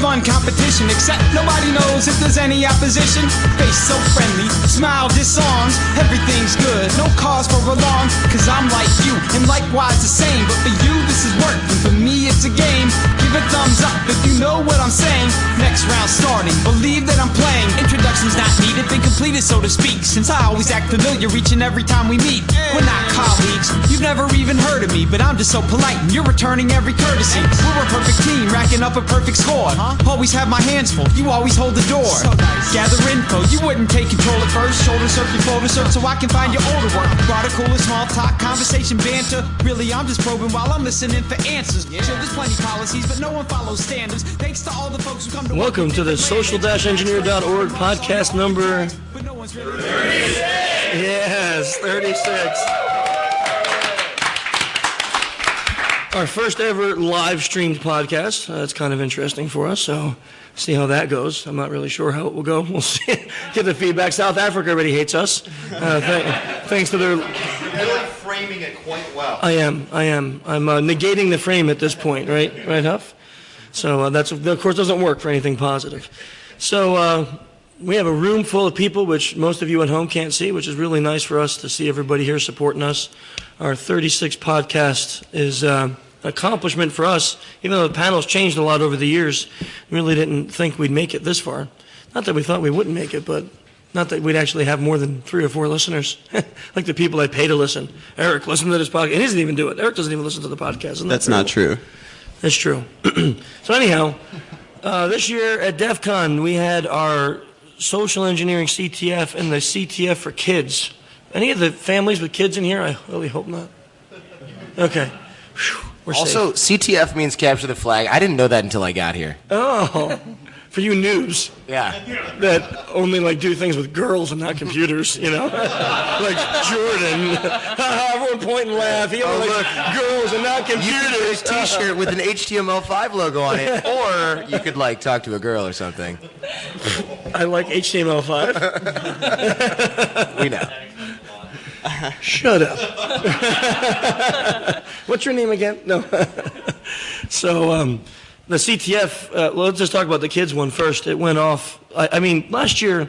fun competition, except nobody knows if there's any opposition. Face so friendly, smile disarms, everything's good, no cause for alarm. Cause I'm like you, and likewise the same. But for you this is work, and for me it's a game. Give a thumbs up if you know what I'm saying. Next round starting, believe that I'm playing. Introduction's not needed, been completed so to speak. Since I always act familiar each and every time we meet. We're not colleagues, you've never even heard of me, but I'm just so polite and you're returning every courtesy. We're a perfect team, racking up a perfect score. Always have my hands full, you always hold the door. Gather info, you wouldn't take control at first. Shoulder surf your folder search so I can find your older work. Water cooler, small talk, conversation, banter. Really I'm just probing while I'm listening for answers. Sure, there's plenty policies, but no one follows standards. Thanks to all the folks who come to Welcome to the social-engineer.org podcast number 36. Yes, 36. Our first ever live streamed podcast. That's kind of interesting for us, so see how that goes. I'm not really sure how it will go. We'll see. Get the feedback. South Africa already hates us. Thanks to their... You're like framing it quite well. I am. I'm negating the frame at this point, right, Huff? So that's, of course, doesn't work for anything positive. So we have a room full of people, which most of you at home can't see, which is really nice for us to see everybody here supporting us. Our 36 podcast is an accomplishment for us, even though the panel's changed a lot over the years. We really didn't think we'd make it this far. Not that we thought we wouldn't make it, but not that we'd actually have more than 3 or 4 listeners, like the people I pay to listen. Eric, listen to this podcast. He doesn't even do it. Eric doesn't even listen to the podcast. That's not true. That's true. So anyhow, this year at Defcon, we had our social engineering CTF and the CTF for kids. Any of the families with kids in here? I really hope not. Okay. Whew, we're also, safe. CTF means capture the flag. I didn't know that until I got here. Oh, for you noobs. Yeah. That only do things with girls and not computers, you know? Like Jordan. Everyone point and laugh. He only likes girls and not computers. You could get a t-shirt with an HTML5 logo on it, or you could talk to a girl or something. I like HTML5. We know. Shut up. What's your name again? No. So, the CTF, let's just talk about the kids one first. It went off. Last year,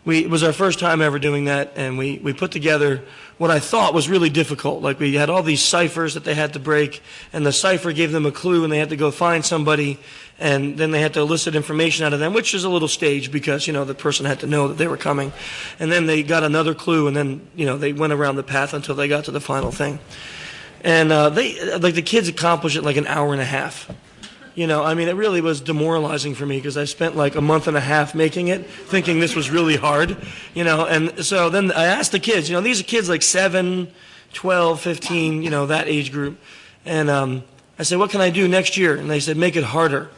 it was our first time ever doing that, and we put together what I thought was really difficult. Like, we had all these ciphers that they had to break, and the cipher gave them a clue, and they had to go find somebody, and then they had to elicit information out of them, which is a little staged because, the person had to know that they were coming. And then they got another clue, and then, they went around the path until they got to the final thing. And the kids accomplished it an hour and a half. It really was demoralizing for me because I spent a month and a half making it, thinking this was really hard, and so then I asked the kids, these are kids 7, 12, 15, that age group, and I said, what can I do next year? And they said, make it harder.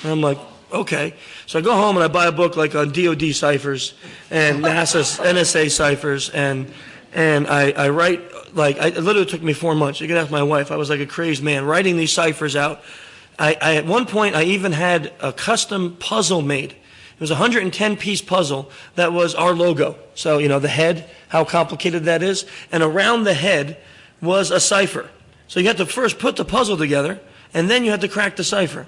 And I'm like, okay. So I go home and I buy a book on DOD ciphers and NASA's NSA ciphers, and I write, it literally took me 4 months. You can ask my wife. I was like a crazed man writing these ciphers out. I at one point, I even had a custom puzzle made. It was a 110-piece puzzle that was our logo. So, the head, how complicated that is. And around the head was a cipher. So you had to first put the puzzle together, and then you had to crack the cipher.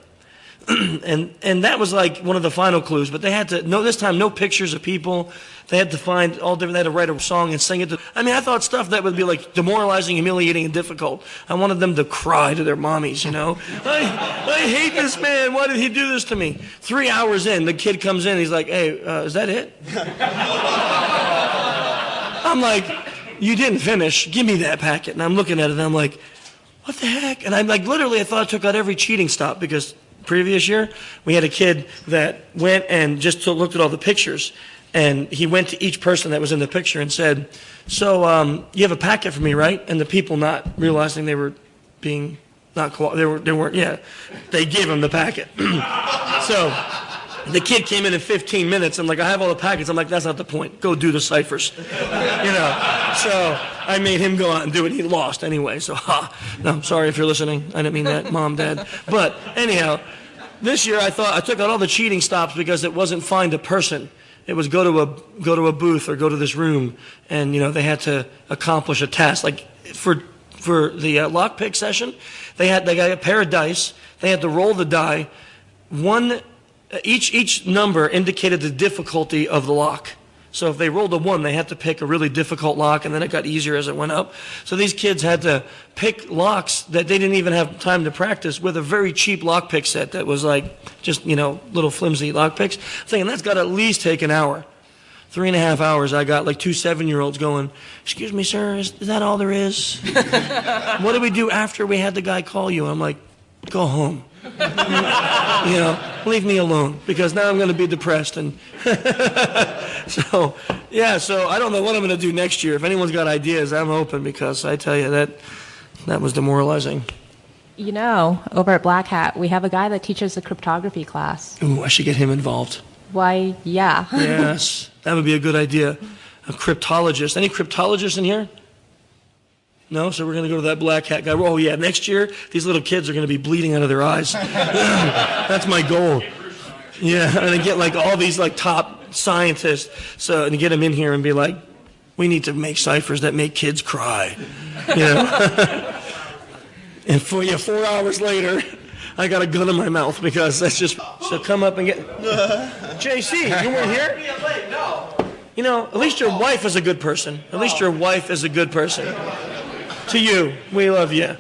and that was one of the final clues. But they had to, this time, no pictures of people. They had to find all different, they had to write a song and sing it. I thought stuff that would be demoralizing, humiliating, and difficult. I wanted them to cry to their mommies, I hate this man. Why did he do this to me? 3 hours in, the kid comes in. He's like, hey, is that it? I'm like, you didn't finish. Give me that packet. And I'm looking at it, and I'm like, what the heck? And I'm literally, I thought I took out every cheating stop because previous year, we had a kid that went and just looked at all the pictures. And he went to each person that was in the picture and said, so you have a packet for me, right? And the people not realizing they were being they weren't, they gave him the packet. So the kid came in 15 minutes. I'm like, I have all the packets. I'm like, that's not the point. Go do the ciphers. So I made him go out and do it. He lost anyway. So, no, I'm sorry if you're listening. I didn't mean that, Mom, Dad. But anyhow, this year I thought I took out all the cheating stops because it wasn't find a person. It was go to a booth or go to this room, and they had to accomplish a task. For the lockpick session, they got a pair of dice. They had to roll the die. One each number indicated the difficulty of the lock. So if they rolled a 1, they had to pick a really difficult lock, and then it got easier as it went up. So these kids had to pick locks that they didn't even have time to practice with a very cheap lock pick set that was like just, little flimsy lock picks. I'm thinking that's got to at least take an hour. 3.5 hours, I got like 2 7-year-olds going, "Excuse me, sir, is that all there is? What do we do after we had the guy call you?" I'm like, "Go home. Leave me alone, because now I'm going to be depressed." And so I don't know what I'm going to do next year. If anyone's got ideas, I'm open, because I tell you that was demoralizing. Over at Black Hat, we have a guy that teaches a cryptography class. Ooh, I should get him involved. Why, yeah. Yes, that would be a good idea. A cryptologist. Any cryptologists in here? No? So we're going to go to that Black Hat guy. Oh, yeah, next year, these little kids are going to be bleeding out of their eyes. That's my goal. Yeah, and I get like all these like top scientists, and to get them in here and be like, "We need to make ciphers that make kids cry." And 4 hours later, I got a gun in my mouth, because that's just, so come up and get, JC, you weren't here? No. At least your wife is a good person. At least your wife is a good person. To you, we love you.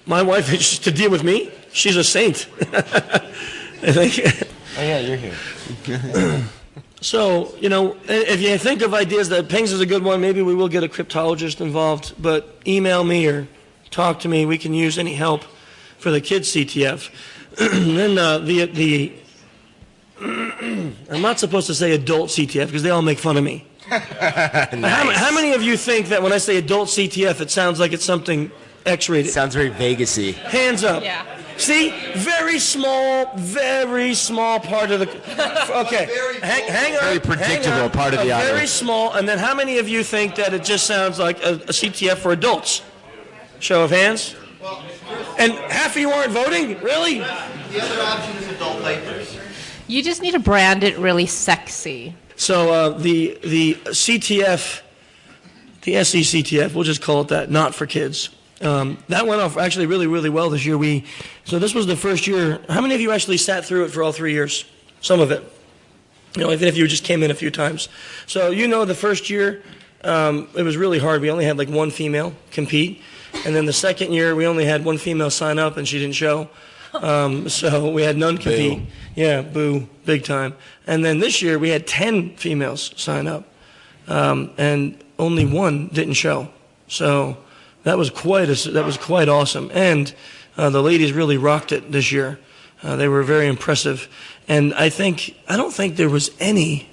My wife is to deal with me. She's a saint. Oh yeah, you're here. So, if you think of ideas, that Pings is a good one, maybe we will get a cryptologist involved, but email me or talk to me. We can use any help for the kids' CTF. Then I'm not supposed to say adult CTF, because they all make fun of me. Nice. How many of you think that when I say adult CTF, it sounds like it's something X-rated? Sounds very Vegas-y. Hands up. Yeah. See? Very small part of the... Okay. Hang on. Very predictable hang on. part of the audience. Very small. And then how many of you think that it just sounds like a CTF for adults? Show of hands. And half of you aren't voting? Really? The other option is adult diapers. You just need to brand it really sexy. So the CTF, the SECTF, we'll just call it that, not for kids. That went off actually really, really well this year. So this was the first year. How many of you actually sat through it for all 3 years? Some of it. Even if you just came in a few times. So the first year, it was really hard. We only had like 1 female compete. And then the second year, we only had 1 female sign up, and she didn't show. So we had none compete. Boo. Yeah, boo, big time. And then this year, we had 10 females sign up, and only 1 didn't show. So that was quite awesome. And the ladies really rocked it this year. They were very impressive. And I don't think there was any.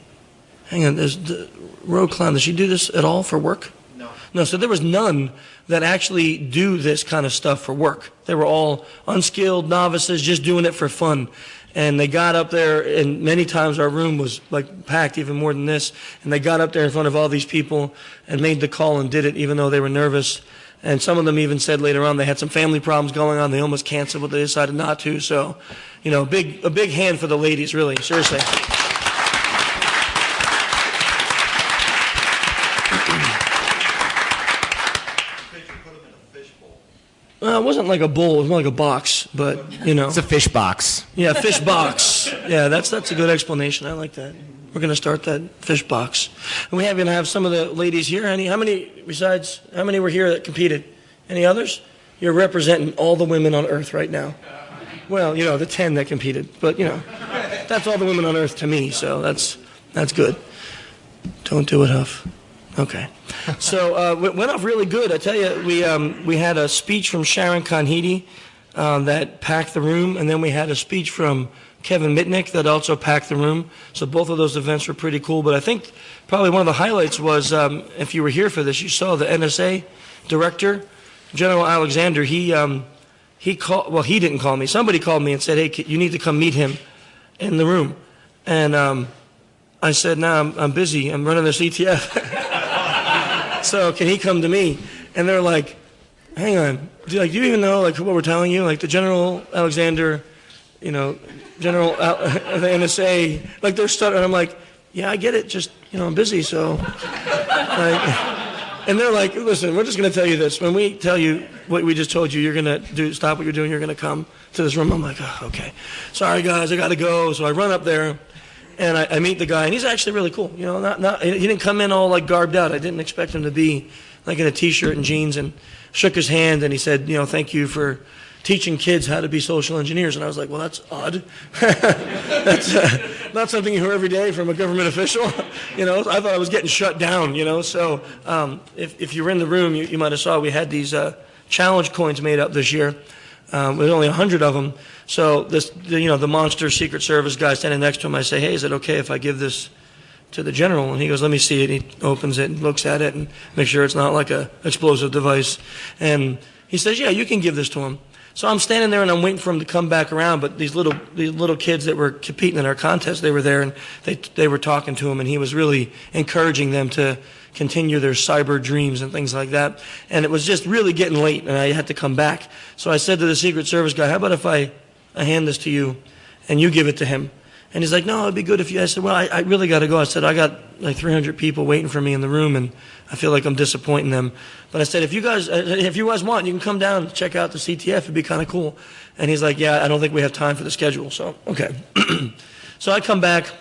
Hang on, there's the Road Clown. Does she do this at all for work? No, so there was none that actually do this kind of stuff for work. They were all unskilled novices, just doing it for fun. And they got up there, and many times our room was like packed, even more than this. And they got up there in front of all these people and made the call and did it, even though they were nervous. And some of them even said later on they had some family problems going on. They almost canceled, but they decided not to. So, a big hand for the ladies, really, seriously. It wasn't like a bowl. It was more like a box, but, It's a fish box. Yeah, fish box. Yeah, that's a good explanation. I like that. We're going to start that fish box. And we're going to have some of the ladies here. How many were here that competed? Any others? You're representing all the women on Earth right now. Well, the 10 that competed. But, that's all the women on Earth to me, so that's good. Don't do it, Huff. Okay. So it went off really good. I tell you, we had a speech from Sharon Conhidi that packed the room, and then we had a speech from Kevin Mitnick that also packed the room. So both of those events were pretty cool. But I think probably one of the highlights was, if you were here for this, you saw the NSA director, General Alexander. He called. Well, he didn't call me. Somebody called me and said, "Hey, you need to come meet him in the room." And I said, "No, I'm busy. I'm running the CTF." So can he come to me? And they're like, "Hang on, do you even know what we're telling you? Like the General Alexander, General of the NSA, they're stuttering." I'm like, "Yeah, I get it. Just I'm busy, so And they're like, listen, we're just going to tell you this. When we tell you what we just told you, you're going to stop what you're doing, you're going to come to this room. I'm like, oh, okay. Sorry, guys, I got to go. So I run up there, and I meet the guy, and he's actually really cool. You know, he didn't come in all like garbed out. I didn't expect him to be like in a T-shirt and jeans, and shook his hand, and he said, you know, thank you for teaching kids how to be social engineers. And I was like, well, that's odd. That's not something you hear every day from a government official. You know, I thought I was getting shut down, you know. So if you were in the room, you might have saw we had these challenge coins made up this year. There's only 100 of them. So the monster Secret Service guy standing next to him, I say, hey, is it okay if I give this to the general? And he goes, let me see it. He opens it and looks at it and makes sure it's not like a explosive device. And he says, yeah, you can give this to him. So I'm standing there and I'm waiting for him to come back around, but these little kids that were competing in our contest, they were there and they were talking to him, and he was really encouraging them to continue their cyber dreams and things like that. And it was just really getting late, and I had to come back. So I said to the Secret Service guy, how about if I hand this to you and you give it to him? And he's like, no, it'd be good if you. I said, well, I really got to go. I said, I got like 300 people waiting for me in the room, and I feel like I'm disappointing them. But I said, if you guys want, you can come down and check out the CTF. It'd be kind of cool. And he's like, yeah, I don't think we have time for the schedule. So, okay. So I come back.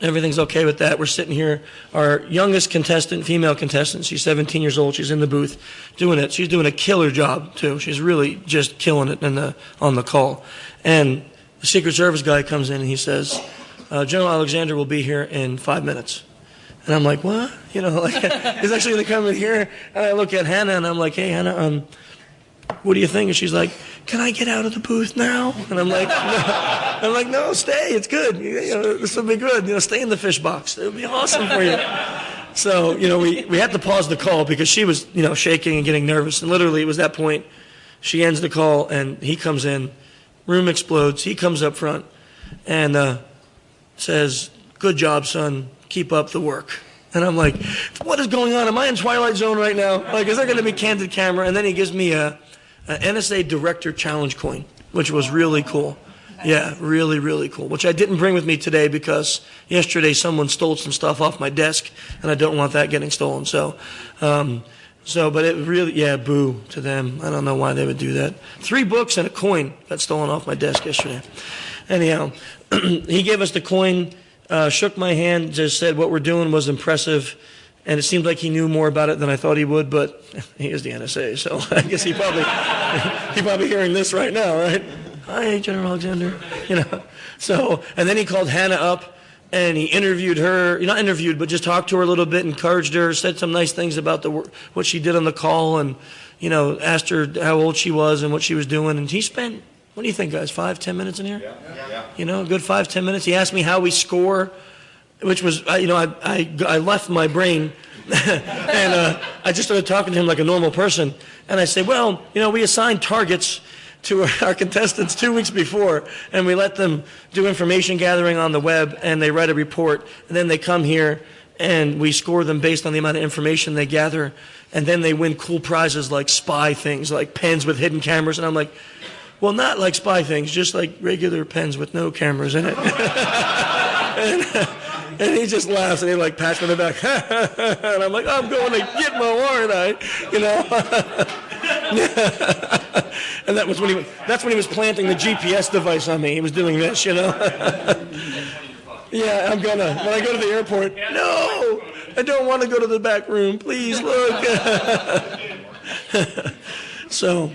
Everything's okay with that. We're sitting here. Our youngest contestant, female contestant, she's 17 years old. She's in the booth doing it. She's doing a killer job, too. She's really just killing it on the call. And the Secret Service guy comes in and he says, General Alexander will be here in 5 minutes. And I'm like, what? You know, like, he's actually going to come in here. And I look at Hannah and I'm like, hey, Hannah, what do you think? And she's like, can I get out of the booth now? And I'm like, no. I'm like, no, stay. It's good. You know, this will be good. You know, stay in the fish box. It'll be awesome for you. So, you know, we had to pause the call because she was, you know, shaking and getting nervous. And literally it was that point. She ends the call and he comes in. Room explodes. He comes up front and says, good job, son. Keep up the work. And I'm like, what is going on? Am I in Twilight Zone right now? Like, is there going to be candid camera? And then he gives me a NSA Director Challenge coin, which was really cool. Yeah, really, really cool, which I didn't bring with me today because yesterday someone stole some stuff off my desk, and I don't want that getting stolen. So, but it really, yeah, boo to them. I don't know why they would do that. 3 books and a coin got stolen off my desk yesterday. Anyhow, he gave us the coin, shook my hand, just said what we're doing was impressive, and it seemed like he knew more about it than I thought he would, but he is the NSA, so I guess he probably hearing this right now, right? Hi, General Alexander, you know. So, and then he called Hannah up, and he interviewed her, not interviewed, but just talked to her a little bit, encouraged her, said some nice things about what she did on the call, and, you know, asked her how old she was and what she was doing. And he spent, what do you think, guys, 5-10 minutes in here? Yeah. You know, a good 5-10 minutes. He asked me how we score, which was, you know, I left my brain, and I just started talking to him like a normal person. And I say, well, you know, we assign targets to our contestants 2 weeks before, and we let them do information gathering on the web, and they write a report, and then they come here, and we score them based on the amount of information they gather, and then they win cool prizes like spy things, like pens with hidden cameras. And I'm like, well, not like spy things, just like regular pens with no cameras in it. And he just laughs, and he like pats me on the back. And I'm like, I'm going to get my warrant, you know. And that's when he was planting the GPS device on me. He was doing this, you know. Yeah, when I go to the airport, no, I don't want to go to the back room. Please look. So,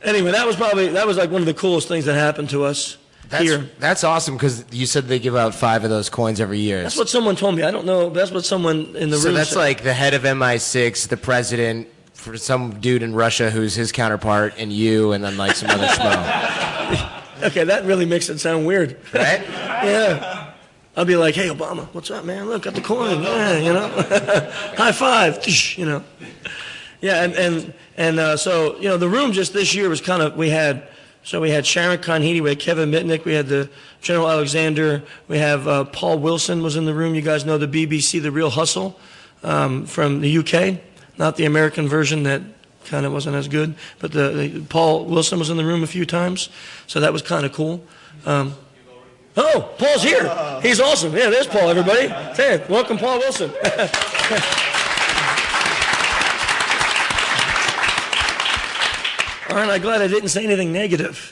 anyway, that was like one of the coolest things that happened to us here. That's awesome because you said they give out 5 of those coins every year. That's what someone told me. I don't know. That's what someone in the room said. So that's said. like the head of MI6, the president, for some dude in Russia who's his counterpart, and you, and then like some other schmo. Okay, that really makes it sound weird. Right? Yeah. I'll be like, hey, Obama, what's up, man? Look, got the coin. Yeah, you know. High five. You know. Yeah, and so, you know, the room just this year was kind of, we had Sharon Conhedy, we had Kevin Mitnick, we had the General Alexander, we have Paul Wilson was in the room. You guys know the BBC, The Real Hustle, from the UK. Not the American version that kind of wasn't as good, but the Paul Wilson was in the room a few times, so that was kind of cool. Oh, Paul's here. He's awesome. Yeah, there's Paul, everybody. Hey, welcome, Paul Wilson. Aren't I glad I didn't say anything negative?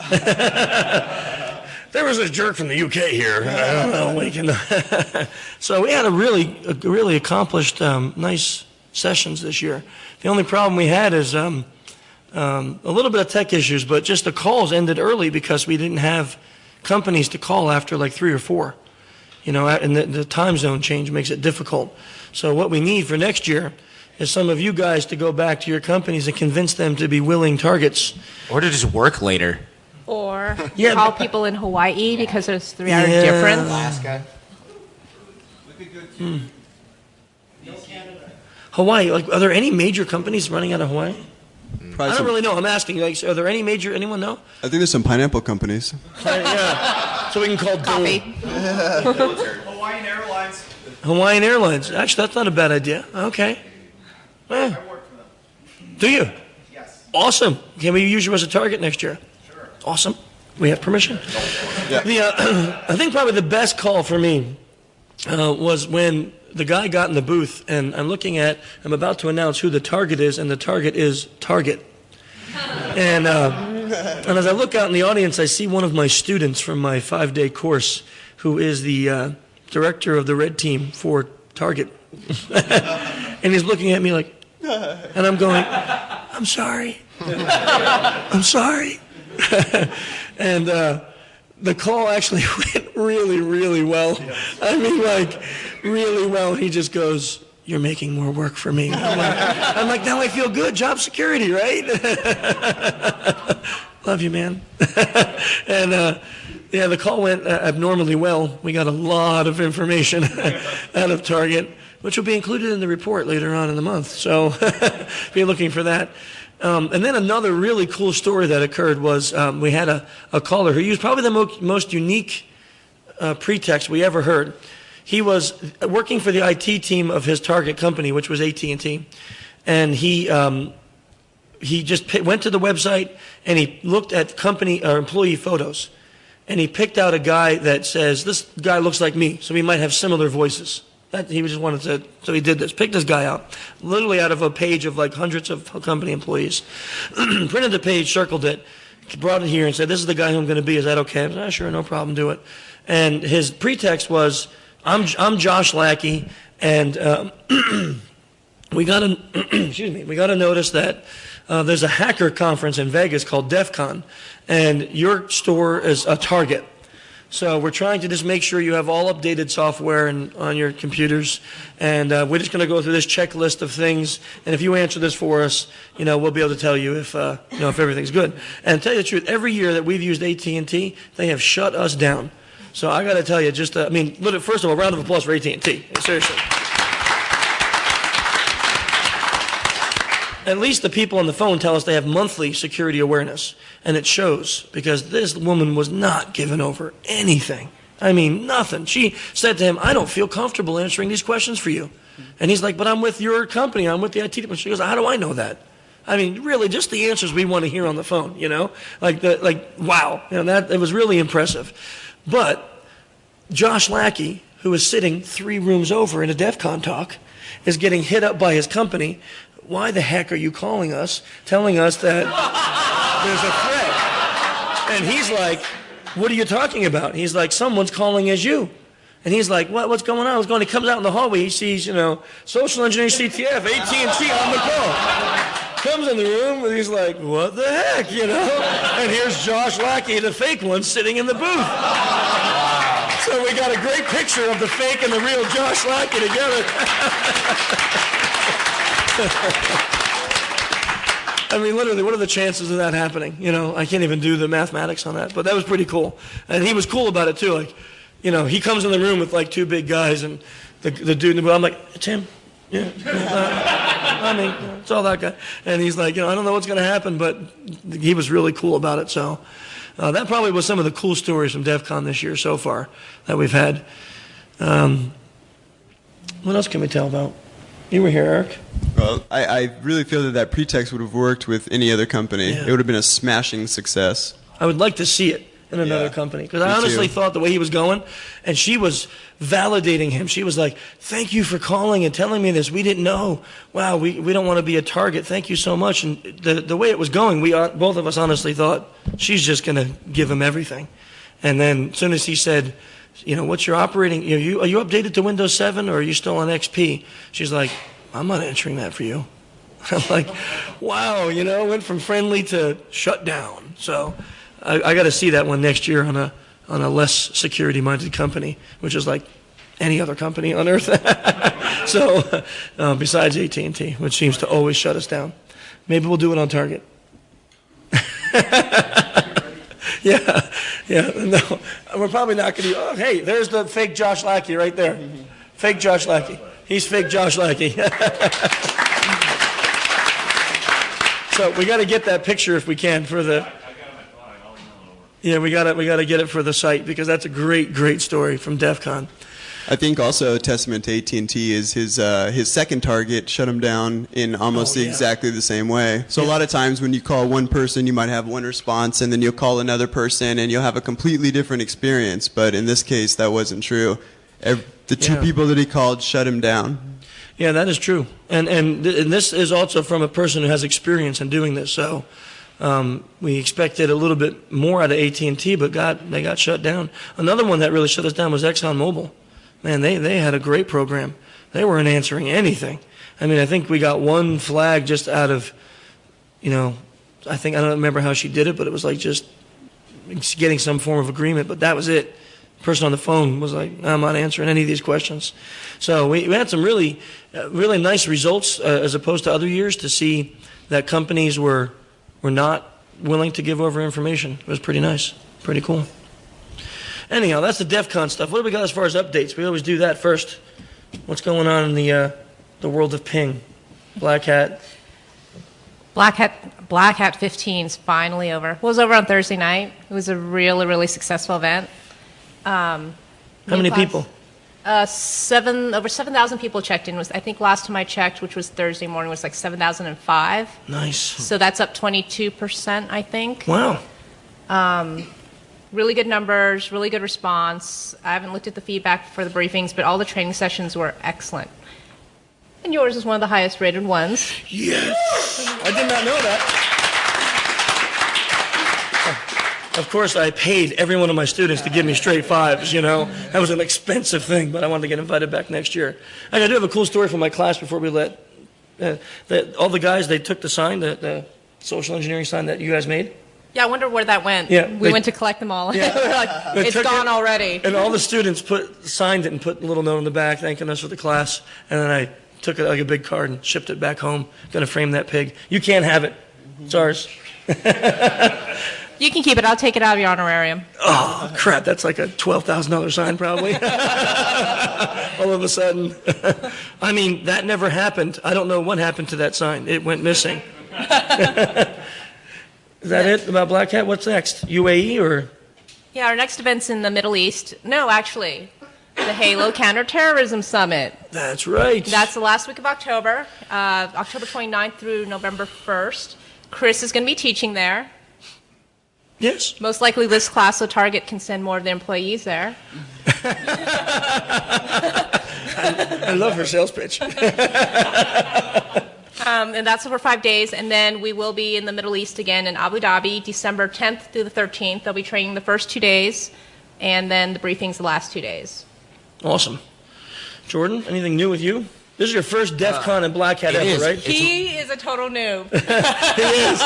There was this jerk from the UK here. I don't know. We can. So we had a really accomplished, nice sessions this year. The only problem we had is a little bit of tech issues, but just the calls ended early because we didn't have companies to call after like 3 or 4. You know, and the time zone change makes it difficult. So what we need for next year is some of you guys to go back to your companies and convince them to be willing targets. Or to just work later. Or Yeah, call but- people in Hawaii because there's 3-hour difference. Alaska. Hawaii, like, are there any major companies running out of Hawaii? Probably I don't some- really know. I'm asking. Like, are there any major? Anyone know? I think there's some pineapple companies. Yeah. So we can call Coffee. Hawaiian Airlines. Hawaiian Airlines. Actually, that's not a bad idea. Okay. Eh. I work for them. Do you? Yes. Awesome. Can we use you as a target next year? Sure. Awesome. We have permission. Yeah. I think probably the best call for me was when the guy got in the booth, and I'm about to announce who the target is, and the target is Target. And as I look out in the audience, I see one of my students from my 5-day course who is the director of the red team for Target. And he's looking at me like, and I'm going, I'm sorry. I'm sorry. And the call actually went really, really well. I mean, like, really well. He just goes, you're making more work for me. I'm like, now I feel good. Job security, right? Love you, man. And yeah, the call went abnormally well. We got a lot of information out of Target, which will be included in the report later on in the month. So be looking for that. And then another really cool story that occurred was we had a caller who used probably the most unique pretext we ever heard. He was working for the IT team of his target company, which was AT&T, and he just went to the website and he looked at company or employee photos, and he picked out a guy that says, this guy looks like me, so we might have similar voices. He just wanted to, so he did this, picked this guy out, literally out of a page of like hundreds of company employees, printed the page, circled it, brought it here and said, this is the guy who I'm going to be, is that okay? I said, sure, no problem, do it. And his pretext was, I'm Josh Lackey, and we got a notice that there's a hacker conference in Vegas called Defcon, and your store is a target. So we're trying to just make sure you have all updated software on your computers, and we're just going to go through this checklist of things. And if you answer this for us, we'll be able to tell you if if everything's good. And to tell you the truth, every year that we've used AT&T, they have shut us down. So I got to tell you, first of all, round of applause for AT&T. Seriously. At least the people on the phone tell us they have monthly security awareness, and it shows, because this woman was not giving over anything. I mean, nothing. She said to him, I don't feel comfortable answering these questions for you. And he's like, but I'm with your company. I'm with the IT department. She goes, how do I know that? I mean, really, just the answers we want to hear on the phone, wow. It was really impressive. But Josh Lackey, who is sitting 3 rooms over in a DEFCON talk, is getting hit up by his company. Why the heck are you calling us, telling us that there's a threat? And he's like, what are you talking about? He's like, someone's calling as you. And he's like, what's going on? He comes out in the hallway, he sees, social engineering CTF, AT&T on the call. Comes in the room, and he's like, what the heck, And here's Josh Lackey, the fake one, sitting in the booth. So we got a great picture of the fake and the real Josh Lackey together. I mean, literally, what are the chances of that happening? I can't even do the mathematics on that, but that was pretty cool. And he was cool about it, too. He comes in the room with, 2 big guys, and the dude, I'm like, it's him. Yeah. It's all that guy. And he's like, I don't know what's going to happen, but he was really cool about it. So that probably was some of the cool stories from DEFCON this year so far that we've had. What else can we tell about? You were here, Eric. Well, I really feel that pretext would have worked with any other company. Yeah. It would have been a smashing success. I would like to see it. in another Yeah. company. Because I Me honestly too. thought the way he was going, and she was validating him. She was like, thank you for calling and telling me this. We didn't know. Wow, we don't want to be a target. Thank you so much. And the way it was going, both of us honestly thought, she's just going to give him everything. And then as soon as he said, what's your operating, are you updated to Windows 7 or are you still on XP? She's like, I'm not answering that for you. I'm like, wow, went from friendly to shut down. So I got to see that one next year on a less security-minded company, which is like any other company on earth. So besides AT&T, which seems to always shut us down. Maybe we'll do it on Target. Yeah, no, we're probably not going to. Oh, hey, there's the fake Josh Lackey right there. Fake Josh Lackey. He's fake Josh Lackey. So we got to get that picture if we can for the. Yeah, we got to get it for the site because that's a great story from Defcon. I think also a testament to AT&T is his second target shut him down in almost exactly the same way. So a lot of times when you call one person, you might have one response, and then you'll call another person, and you'll have a completely different experience. But in this case, that wasn't true. The two people that he called shut him down. Yeah, that is true. And this is also from a person who has experience in doing this. So we expected a little bit more out of AT&T, but they got shut down. Another one that really shut us down was ExxonMobil. Man, they had a great program. They weren't answering anything. I mean, I think we got one flag just out of, I don't remember how she did it, but it was like just getting some form of agreement, but that was it. The person on the phone was like, I'm not answering any of these questions. So we had some really nice results as opposed to other years to see that companies were not willing to give over information. It was pretty nice, pretty cool. Anyhow, that's the DEFCON stuff. What do we got as far as updates? We always do that first. What's going on in the world of ping? Black Hat. Black Hat 15 is finally over. It was over on Thursday night. It was a really successful event. How many people? Over 7,000 people checked in. I think last time I checked, which was Thursday morning, was like 7,005. Nice. So that's up 22%, I think. Wow. Really good numbers, really good response. I haven't looked at the feedback for the briefings, but all the training sessions were excellent. And yours is one of the highest rated ones. Yes! I did not know that. Of course, I paid every one of my students to give me straight fives, That was an expensive thing, but I wanted to get invited back next year. I do have a cool story from my class before we let... all the guys, they took the sign, the social engineering sign that you guys made. Yeah, I wonder where that went. Yeah, we went to collect them all. Yeah. We're like, it's gone already. And all the students signed it and put a little note on the back thanking us for the class. And then I took it like a big card and shipped it back home. Going to frame that pig. You can't have it. It's ours. You can keep it. I'll take it out of your honorarium. Oh, crap. That's like a $12,000 sign probably. All of a sudden. I mean, that never happened. I don't know what happened to that sign. It went missing. Is that it about Black Hat? What's next? UAE or? Yeah, our next event's in the Middle East. No, actually, the Halo Counterterrorism Summit. That's right. That's the last week of October, October 29th through November 1st. Chris is going to be teaching there. Yes. Most likely this class, so Target can send more of their employees there. I love her sales pitch. And that's over 5 days. And then we will be in the Middle East again in Abu Dhabi, December 10th through the 13th. They'll be training the first 2 days, and then the briefings the last 2 days. Awesome. Jordan, anything new with you? This is your first DEFCON and Black Hat ever, right? He is a total noob. It is.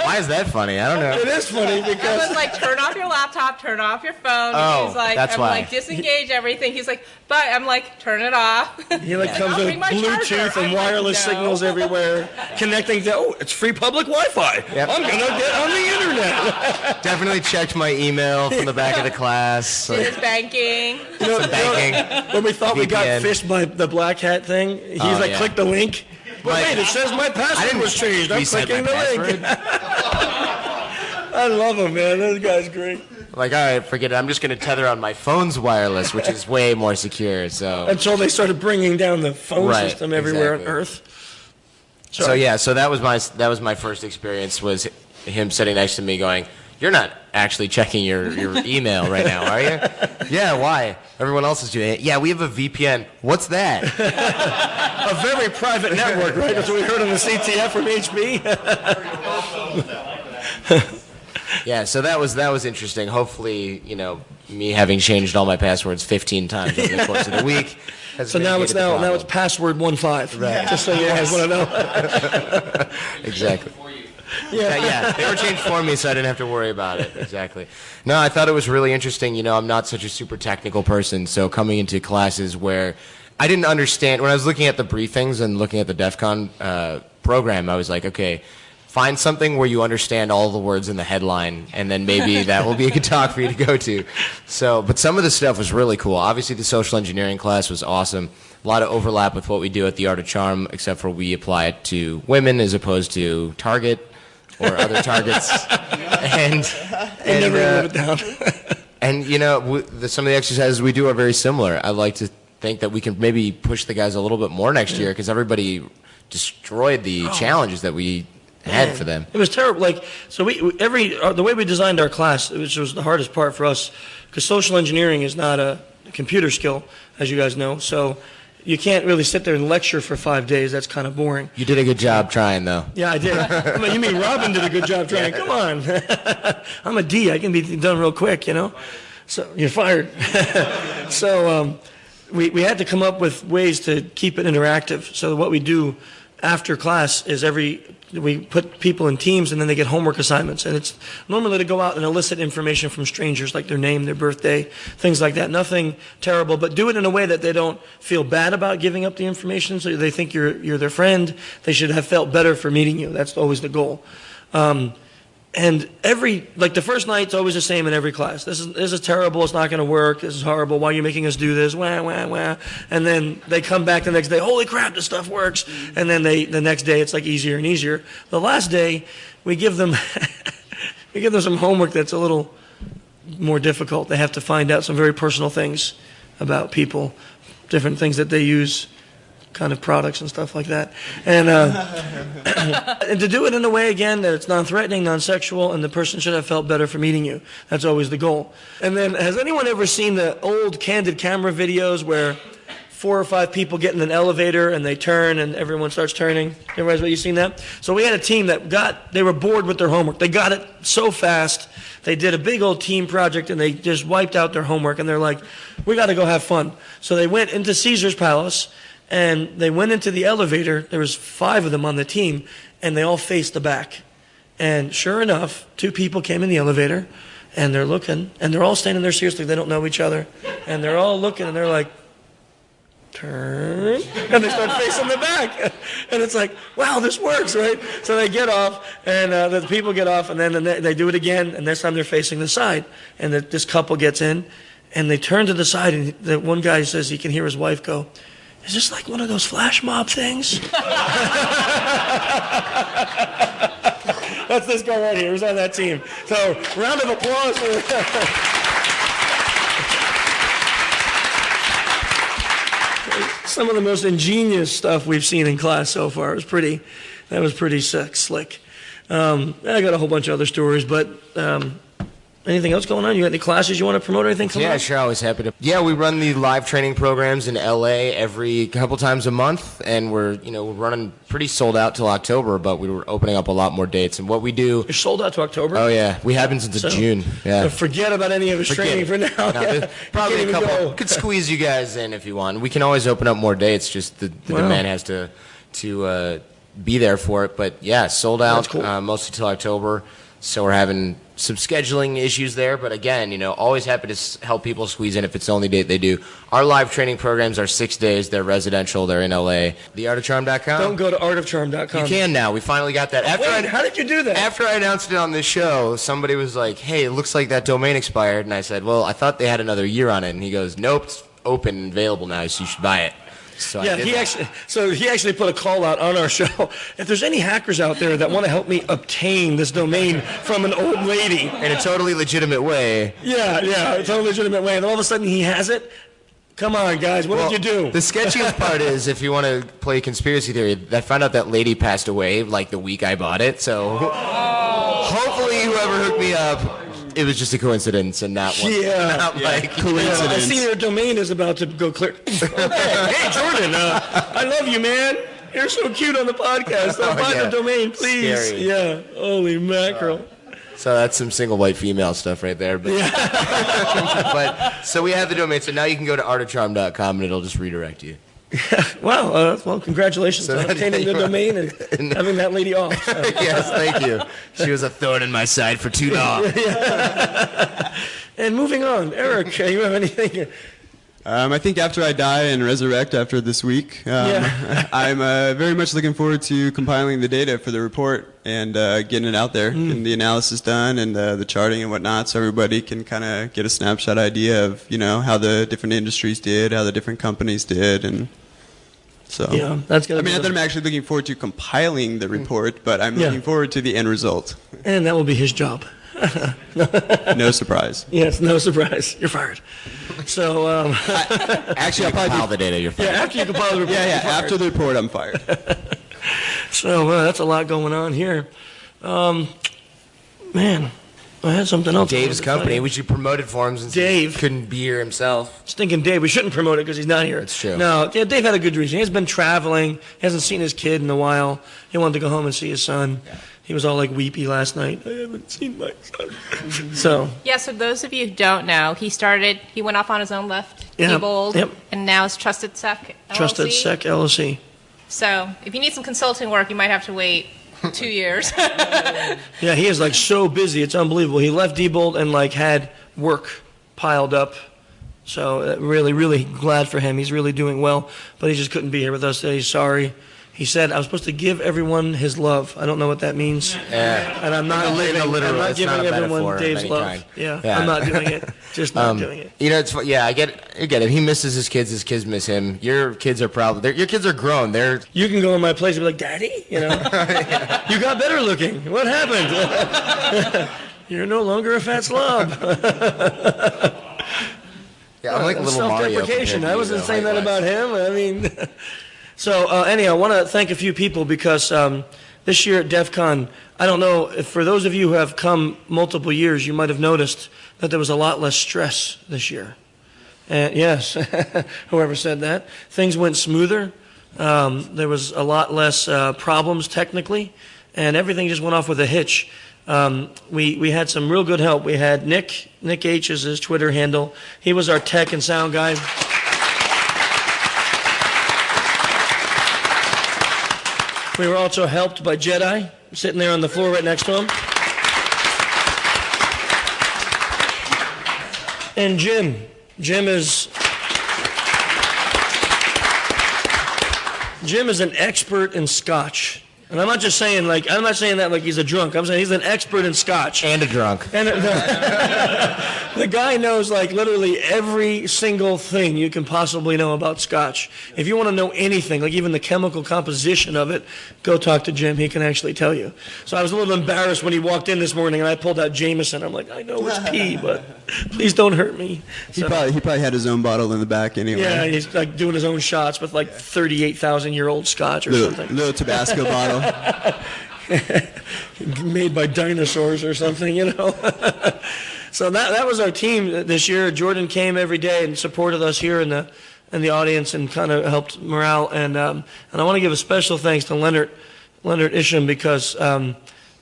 Why is that funny? I don't know. It is funny I because... was like, turn off your laptop, turn off your phone. Oh, He's like, that's I'm why. like, disengage everything. He's like, but I'm like, turn it off. He comes I'll with bring my Bluetooth charger. and I'm wireless like, no. signals everywhere, connecting to, it's free public Wi-Fi. Yep. I'm going to get on the internet. Definitely checked my email from the back of the class. Did his banking. Banking. When we thought we got VPN. fished by the Black Hat thing, he's like, yeah. click the link. But wait, it says my password was changed. I'm reset clicking my the link. I love him, man. This guy's great. Like, all right, forget it. I'm just going to tether on my phone's wireless, which is way more secure. So Until they started bringing down the phone Right, system everywhere exactly. on Earth. So yeah, so that was my first experience was him sitting next to me going, You're not actually checking your email right now, are you? Yeah, why? Everyone else is doing it. Yeah, we have a VPN. What's that? A very private network, right? That's what we heard on the CTF from HB. Yeah, so that was interesting. Hopefully, me having changed all my passwords 15 times over the course of the week. So now it's password 15. Right. Just so you guys want to know. Exactly. Yeah, they were changed for me, so I didn't have to worry about it. Exactly. No, I thought it was really interesting. I'm not such a super technical person, so coming into classes where I didn't understand, when I was looking at the briefings and looking at the Defcon program, I was like, okay, find something where you understand all the words in the headline, and then maybe that will be a good talk for you to go to. But some of the stuff was really cool. Obviously, the social engineering class was awesome. A lot of overlap with what we do at the Art of Charm, except for we apply it to women as opposed to Target or other targets. And never wrote it down. And some of the exercises we do are very similar. I like to think that we can maybe push the guys a little bit more next year because everybody destroyed the challenges that we had for them. It was terrible. The way we designed our class, which was the hardest part for us, because social engineering is not a computer skill, as you guys know. So you can't really sit there and lecture for 5 days. That's kind of boring. You did a good job trying, though. Yeah, I did. You mean Robin did a good job trying? Come on. I'm a D. I can be done real quick, So you're fired. So we had to come up with ways to keep it interactive. So what we do after class is we put people in teams and then they get homework assignments. And it's normally to go out and elicit information from strangers, like their name, their birthday, things like that. Nothing terrible, but do it in a way that they don't feel bad about giving up the information. So they think you're their friend. They should have felt better for meeting you. That's always the goal. And the first night's always the same in every class. This is terrible. It's not going to work. This is horrible. Why are you making us do this? Wah, wah, wah. And then they come back the next day. Holy crap, this stuff works. And then the next day it's like easier and easier. The last day we give them some homework that's a little more difficult. They have to find out some very personal things about people, different things that they use, kind of products and stuff like that, and to do it in a way again that it's non-threatening, non-sexual, and the person should have felt better for meeting you. That's always the goal. And then, has anyone ever seen the old candid camera videos where 4 or 5 people get in an elevator and they turn and everyone starts turning? Everybody's seen that? So we had a team they were bored with their homework. They got it so fast. They did a big old team project and they just wiped out their homework, and they're like, we got to go have fun. So they went into Caesar's Palace. And they went into the elevator. There was 5 of them on the team, and they all faced the back. And sure enough, 2 people came in the elevator, and they're looking, and they're all standing there seriously. They don't know each other. And they're all looking, and they're like, turn. And they start facing the back. And it's like, wow, this works, right? So they get off, and the people get off, and then they do it again, and this time they're facing the side. And this couple gets in, and they turn to the side, and the one guy says he can hear his wife go, is this like one of those flash mob things? That's this guy right here. Who's on that team? So, round of applause for some of the most ingenious stuff we've seen in class so far. That was pretty slick. I got a whole bunch of other stories, but anything else going on? You got any classes you want to promote or anything? Yeah, sure. Always happy to. Yeah, we run the live training programs in LA every couple times a month, and we're running pretty sold out till October, but we were opening up a lot more dates. And what we do. You're sold out to October? Oh yeah, we have been since June. Yeah. Forget about any of his training for now. No, probably a couple. Could squeeze you guys in if you want. We can always open up more dates. Just the demand has to be there for it. But yeah, sold out. That's cool. Mostly till October. So we're having some scheduling issues there, but again, always happy to help people squeeze in if it's the only date they do. Our live training programs are 6 days. They're residential. They're in LA. TheArtofCharm.com. Don't go to artofcharm.com. You can now. We finally got that. How did you do that? After I announced it on this show, somebody was like, hey, it looks like that domain expired. And I said, well, I thought they had another year on it. And he goes, nope, it's open and available now, so you should buy it. So yeah, he actually put a call out on our show. If there's any hackers out there that want to help me obtain this domain from an old lady in a totally legitimate way. Yeah, a totally legitimate way. And all of a sudden he has it. Come on, guys, what did you do? The sketchiest part is, if you want to play conspiracy theory, I found out that lady passed away like the week I bought it. So hopefully whoever hooked me up, it was just a coincidence and not one. Not like Coincidence. I see their domain is about to go clear. Okay. Hey, Jordan, I love you, man. You're so cute on the podcast. I'll buy the domain, please. Scary. Yeah. Holy mackerel. So that's some single white female stuff right there. But, but so we have the domain. So now you can go to artofcharm.com and it'll just redirect you. Wow. Well, congratulations on obtaining the domain and having that lady off. So. Yes, thank you. She was a thorn in my side for too long. And moving on, Eric, you have anything? I think after I die and resurrect after this week, I'm very much looking forward to compiling the data for the report and getting it out there, getting the analysis done and the charting and whatnot, so everybody can kind of get a snapshot idea of how the different industries did, how the different companies did, and so. Yeah, that's gonna. I mean, not that I'm actually looking forward to compiling the report, but I'm looking forward to the end result. And that will be his job. No surprise. Yes, no surprise. You're fired. So, Actually, I'll probably compile the data. You're fired. yeah, after you compile the report. Yeah, after the report, I'm fired. So that's a lot going on here. Man, I had something else. Dave's company. We should promote it for him since Dave he couldn't be here himself. Stinking Dave. We shouldn't promote it because he's not here. That's true. No, yeah, Dave had a good reason. He's been traveling. He hasn't seen his kid in a while. He wanted to go home and see his son. Yeah. He was all like weepy last night. I haven't seen my son. So. Yeah, so those of you who don't know, he went off on his own left, Yeah. Diebold, Yep. and now it's Trusted Sec LLC. Trusted Sec LLC. So if you need some consulting work, you might have to wait 2 years. Yeah, he is like so busy. It's unbelievable. He left Diebold and like had work piled up. So really, really glad for him. He's really doing well, but he just couldn't be here with us today. He's sorry. He said, I was supposed to give everyone his love. I don't know what that means. Yeah. And I'm not giving everyone Dave's love. Kind. Yeah, I'm not doing it. Just not doing it. It's yeah, I get it. He misses his kids. His kids miss him. Your kids are probably your kids are grown. You can go in my place and be like, Daddy, you got better looking. What happened? You're no longer a fat slob. Yeah, I'm like a little Mario. Self-deprecation. I wasn't saying that about him. I mean. So anyhow, I want to thank a few people because this year at Defcon, I don't know, if for those of you who have come multiple years, you might have noticed that there was a lot less stress this year. And yes, whoever said that. Things went smoother. There was a lot less problems technically, and everything just went off with a hitch. We had some real good help. We had Nick H is his Twitter handle. He was our tech and sound guy. We were also helped by Jedi, sitting there on the floor right next to him. And Jim. Jim is an expert in Scotch. And I'm not saying that like he's a drunk. I'm saying he's an expert in Scotch. And a drunk. And the guy knows like literally every single thing you can possibly know about Scotch. If you want to know anything, like even the chemical composition of it, go talk to Jim. He can actually tell you. So I was a little embarrassed when he walked in this morning and I pulled out Jameson. I'm like, I know it's pee, but please don't hurt me. He probably had his own bottle in the back anyway. Yeah, he's like doing his own shots with like 38,000-year-old Scotch or something. Little Tabasco bottle. Made by dinosaurs or something, So that was our team this year. Jordan came every day and supported us here in the audience and kind of helped morale. And I want to give a special thanks to Leonard Isham because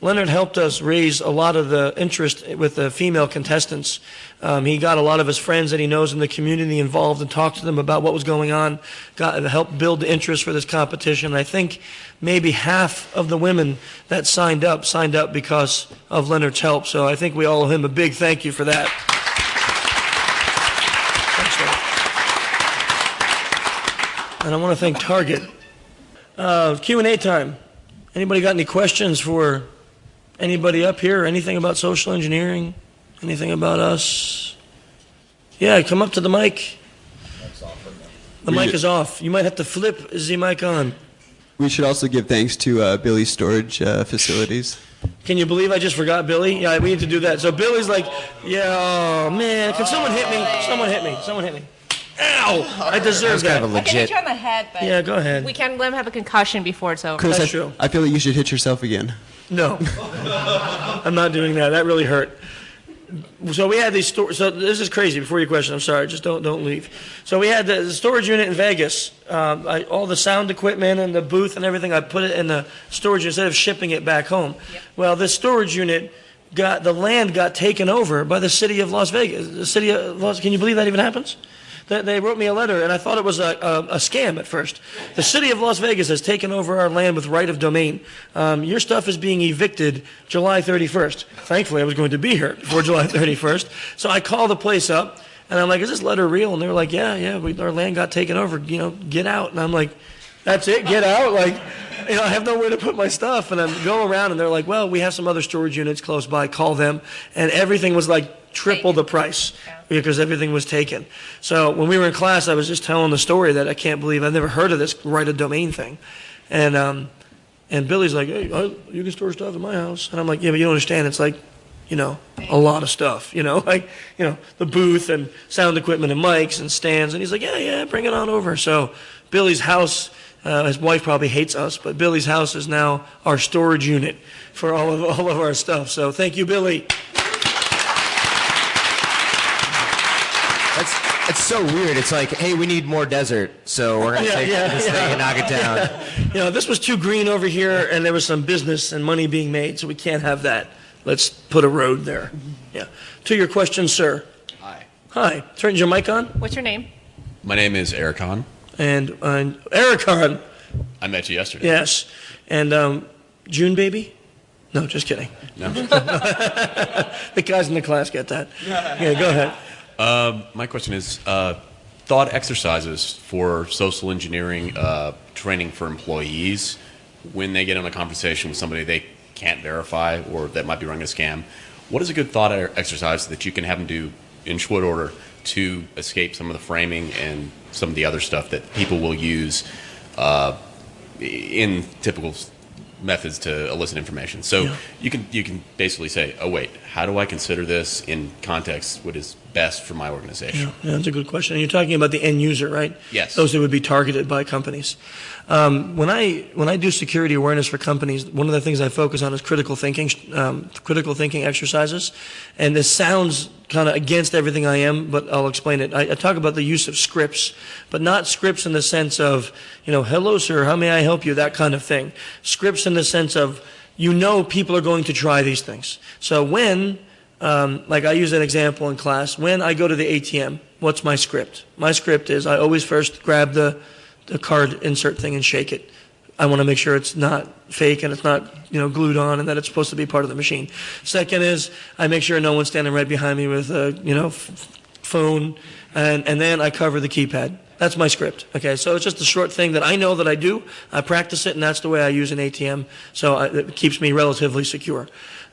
Leonard helped us raise a lot of the interest with the female contestants. He got a lot of his friends that he knows in the community involved and talked to them about what was going on, helped build the interest for this competition. I think maybe half of the women that signed up because of Leonard's help. So I think we all owe him a big thank you for that. Thanks, Leonard. And I want to thank Target. Q&A time. Anybody got any questions for anybody up here? Anything about social engineering? Anything about us? Yeah, come up to the mic. The mic is off. You might have to flip the mic on. We should also give thanks to Billy's storage facilities. Can you believe I just forgot Billy? Yeah, we need to do that. So Billy's like, oh man, can someone hit me? Someone hit me. Ow! I deserve that. I can hit you on the head, but yeah, go ahead. we can let him have a concussion before it's over. Chris, That's true. I feel like you should hit yourself again. No. I'm not doing that. That really hurt. So we had these so this is crazy. Before your question, I'm sorry, just don't leave. So we had the storage unit in Vegas. All the sound equipment and the booth and everything, I put it in the storage unit instead of shipping it back home. Yep. Well, this storage unit the land got taken over by the city of Las Vegas. The city of Las, can you believe that even happens? They wrote me a letter, and I thought it was a scam at first. The city of Las Vegas has taken over our land with right of domain. Your stuff is being evicted July 31st. Thankfully, I was going to be here before July 31st. So I called the place up, and I'm like, is this letter real? And they were like, yeah, our land got taken over. Get out. And I'm like, that's it? Get out? Like, I have nowhere to put my stuff. And I go around, and they're like, well, we have some other storage units close by. Call them. And everything was like triple the price because everything was taken. So when we were in class, I was just telling the story that I can't believe I've never heard of this right of domain thing. And Billy's like, hey, you can store stuff in my house. And I'm like, yeah, but you don't understand. It's like, a lot of stuff, the booth and sound equipment and mics and stands. And he's like, yeah, bring it on over. So Billy's house, his wife probably hates us, but Billy's house is now our storage unit for all of our stuff. So thank you, Billy. It's so weird. It's like, hey, we need more desert, so we're going to take this thing and knock it down. This was too green over here, and there was some business and money being made, so we can't have that. Let's put a road there. Yeah. To your question, sir. Hi. Turn your mic on. What's your name? My name is Ericon. And Ericon. I met you yesterday. Yes. And June baby? No, just kidding. No. The guys in the class get that. Yeah, go ahead. My question is thought exercises for social engineering training for employees when they get in a conversation with somebody they can't verify or that might be running a scam. What is a good thought exercise that you can have them do in short order to escape some of the framing and some of the other stuff that people will use in typical methods to elicit information? So you can basically say, oh wait, how do I consider this in context what is best for my organization? Yeah, that's a good question. And you're talking about the end user, right? Yes. Those that would be targeted by companies. When I do security awareness for companies, one of the things I focus on is critical thinking exercises. And this sounds kind of against everything I am, but I'll explain it. I talk about the use of scripts, but not scripts in the sense of, hello, sir, how may I help you, that kind of thing. Scripts in the sense of, people are going to try these things. So when, like I use an example in class, when I go to the ATM, what's my script? My script is I always first grab the card insert thing and shake it. I want to make sure it's not fake and it's not, glued on and that it's supposed to be part of the machine. Second is I make sure no one's standing right behind me with a, phone, and then I cover the keypad. That's my script. Okay, so it's just a short thing that I know that I do. I practice it, and that's the way I use an ATM. So it keeps me relatively secure.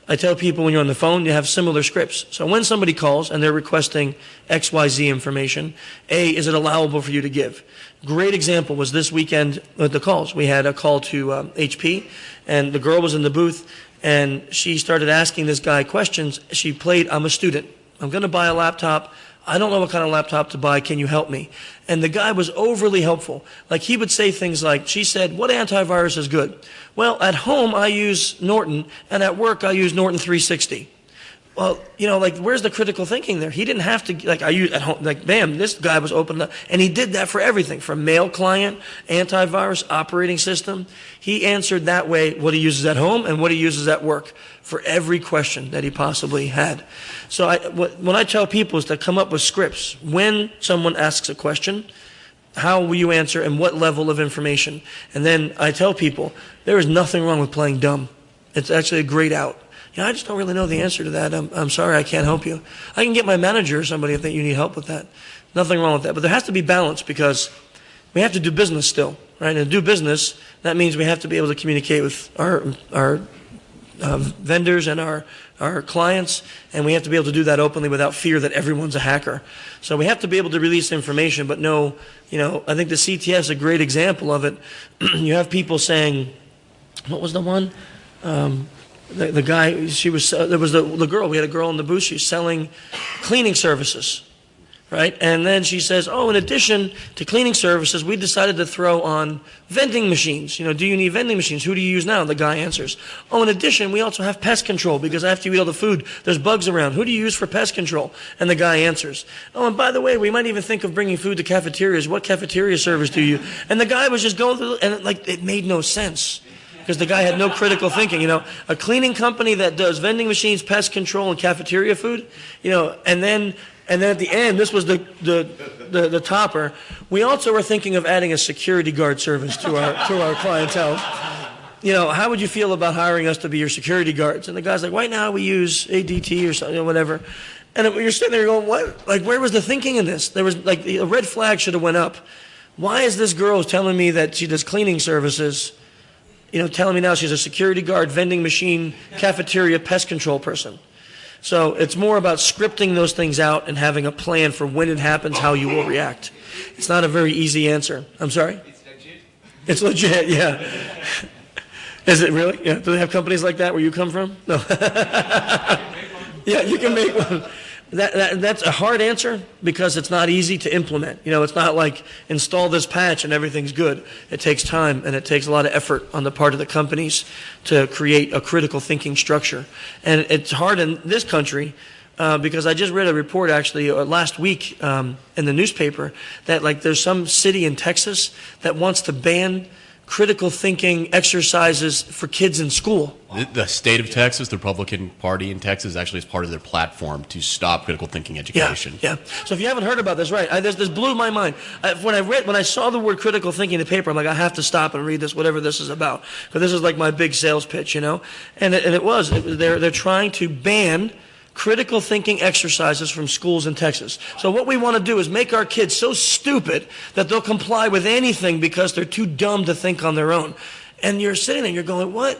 I tell people when you're on the phone, you have similar scripts. So when somebody calls and they're requesting XYZ information, is it allowable for you to give? Great example was this weekend with the calls. We had a call to HP, and the girl was in the booth, and she started asking this guy questions. She played, I'm a student. I'm going to buy a laptop. I don't know what kind of laptop to buy. Can you help me? And the guy was overly helpful. Like he would say things like, she said, what antivirus is good? Well, at home I use Norton, and at work I use Norton 360. Well, where's the critical thinking there? He didn't have to, I use at home, bam, this guy was open up, and he did that for everything, from mail client, antivirus, operating system. He answered that way what he uses at home and what he uses at work for every question that he possibly had. So when I tell people is to come up with scripts. When someone asks a question, how will you answer and what level of information? And then I tell people, there is nothing wrong with playing dumb. It's actually a great out. I just don't really know the answer to that. I'm sorry, I can't help you. I can get my manager or somebody if you need help with that. Nothing wrong with that. But there has to be balance because we have to do business still, right? And to do business, that means we have to be able to communicate with our vendors and our clients, and we have to be able to do that openly without fear that everyone's a hacker. So we have to be able to release information, but no, I think the CTF is a great example of it. You have people saying, what was the one? The guy, there was the girl, we had a girl in the booth, she was selling cleaning services, right? And then she says, oh, in addition to cleaning services, we decided to throw on vending machines. You know, do you need vending machines? Who do you use now? The guy answers, oh, in addition, we also have pest control because after you eat all the food, there's bugs around. Who do you use for pest control? And the guy answers, oh, and by the way, we might even think of bringing food to cafeterias. What cafeteria service do you? And the guy was just going through, and like it made no sense. Because the guy had no critical thinking, you know. A cleaning company that does vending machines, pest control, and cafeteria food, you know, and then at the end, this was the topper. We also were thinking of adding a security guard service to our clientele. You know, how would you feel about hiring us to be your security guards? And the guy's like, right now we use ADT or something, whatever. And you're sitting there going, what? Like, where was the thinking in this? There was like a red flag should have went up. Why is this girl telling me that she does cleaning services? You know, telling me now she's a security guard, vending machine, cafeteria, pest control person. So it's more about scripting those things out and having a plan for when it happens, how you will react. It's not a very easy answer. I'm sorry? It's legit. It's legit, yeah. Is it really? Yeah. Do they have companies like that where you come from? No. Yeah, you can make one. That's a hard answer because it's not easy to implement. You know, it's not like install this patch and everything's good. It takes time and it takes a lot of effort on the part of the companies to create a critical thinking structure. And it's hard in this country because I just read a report actually last week in the newspaper that like there's some city in Texas that wants to ban critical thinking exercises for kids in school. The state of Texas, the Republican Party in Texas, actually is part of their platform to stop critical thinking education. Yeah. So if you haven't heard about this, right? This blew my mind. When I saw the word critical thinking in the paper, I'm like, I have to stop and read this, whatever this is about, because this is like my big sales pitch, you know. And they're trying to ban critical thinking exercises from schools in Texas. So what we want to do is make our kids so stupid that they'll comply with anything because they're too dumb to think on their own. And you're sitting there, you're going, why?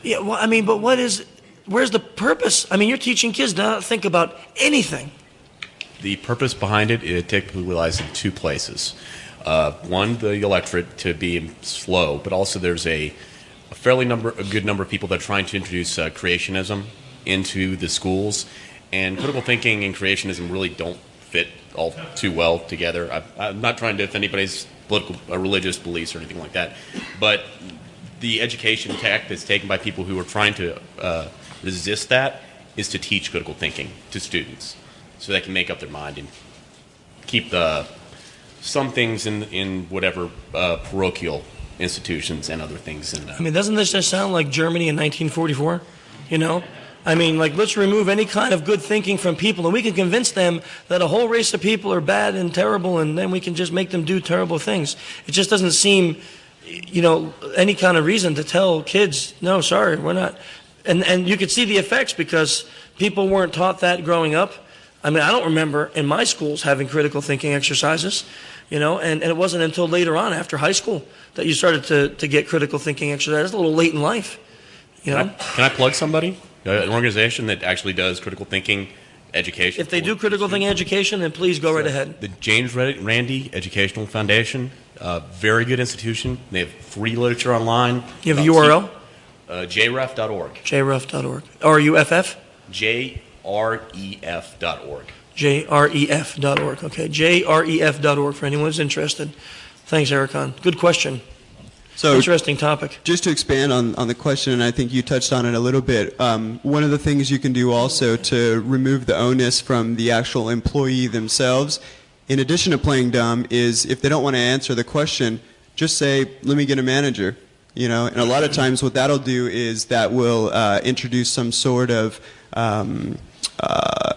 Yeah, well, I mean, but where's the purpose? I mean, you're teaching kids to not think about anything. The purpose behind it typically lies in two places. One, the electorate to be slow, but also there's a good number of people that are trying to introduce creationism into the schools, and critical thinking and creationism really don't fit all too well together. I'm not trying to offend anybody's political or religious beliefs or anything like that, but the education tack that's taken by people who are trying to resist that is to teach critical thinking to students so they can make up their mind and keep some things in whatever parochial institutions and other things. I mean, doesn't this just sound like Germany in 1944? You know? I mean, like, let's remove any kind of good thinking from people, and we can convince them that a whole race of people are bad and terrible, and then we can just make them do terrible things. It just doesn't seem, you know, any kind of reason to tell kids, no, sorry, we're not. And you could see the effects because people weren't taught that growing up. I mean, I don't remember in my schools having critical thinking exercises, you know, and it wasn't until later on after high school that you started to get critical thinking exercises. A little late in life, you know. Can I plug somebody? An organization that actually does critical thinking education. If they do critical thinking education, then please go right ahead. The James Randi Educational Foundation, very good institution. They have free literature online. You have a URL? jref.org. jref.org. R-U-F-F? jref.org. jref.org. Okay, jref.org for anyone who's interested. Thanks, Ericon. Good question. So, interesting topic. Just to expand on the question, and I think you touched on it a little bit, one of the things you can do also to remove the onus from the actual employee themselves, in addition to playing dumb, is if they don't want to answer the question, just say, let me get a manager. You know, and a lot of times what that'll do is that will introduce some sort of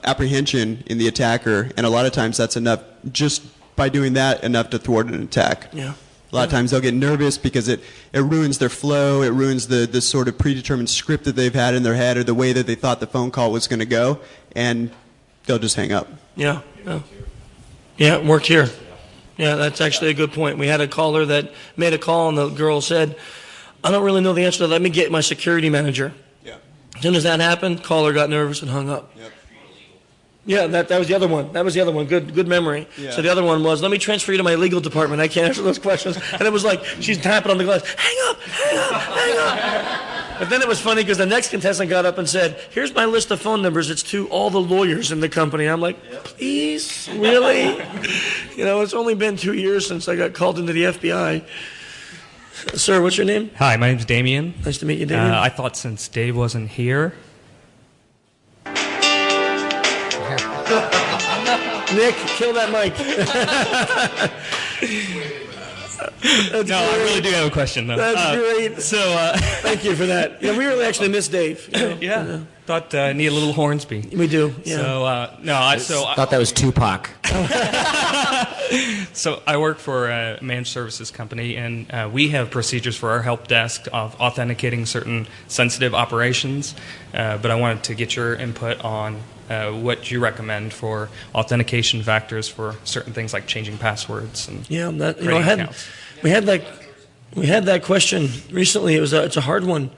apprehension in the attacker, and a lot of times that's enough, just by doing that, enough to thwart an attack. Yeah. A lot of times they'll get nervous because it ruins their flow, it ruins the sort of predetermined script that they've had in their head or the way that they thought the phone call was going to go, and they'll just hang up. Yeah, it worked here. Yeah, that's actually a good point. We had a caller that made a call, and the girl said, I don't really know the answer to that. Let me get my security manager. Yeah. As soon as that happened, caller got nervous and hung up. Yep. Yeah, that was the other one. That was the other one. Good memory. Yeah. So the other one was, let me transfer you to my legal department. I can't answer those questions. And it was like, she's tapping on the glass. Hang up. But then it was funny because the next contestant got up and said, here's my list of phone numbers. It's to all the lawyers in the company. I'm like, please? Really? It's only been 2 years since I got called into the FBI. Sir, what's your name? Hi, my name's Damien. Nice to meet you, Damien. I thought since Dave wasn't here... Nick, kill that mic. No, I really do have a question, though. That's great. Thank you for that. We really actually miss Dave. Yeah. Thought need a little Hornsby. We do. Yeah. So, Thought that was Tupac. So I work for a managed services company, and we have procedures for our help desk of authenticating certain sensitive operations. But I wanted to get your input on what you recommend for authentication factors for certain things like changing passwords and accounts. We had that question recently. It's a hard one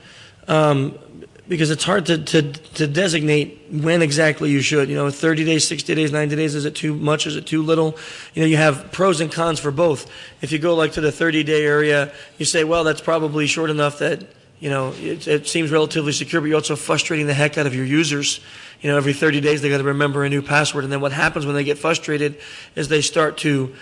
because it's hard to designate when exactly you should. 30 days, 60 days, 90 days. Is it too much? Is it too little? You have pros and cons for both. If you go to the 30-day area, you say, well, that's probably short enough that it seems relatively secure, but you're also frustrating the heck out of your users. Every 30 days they got to remember a new password, and then what happens when they get frustrated is they start to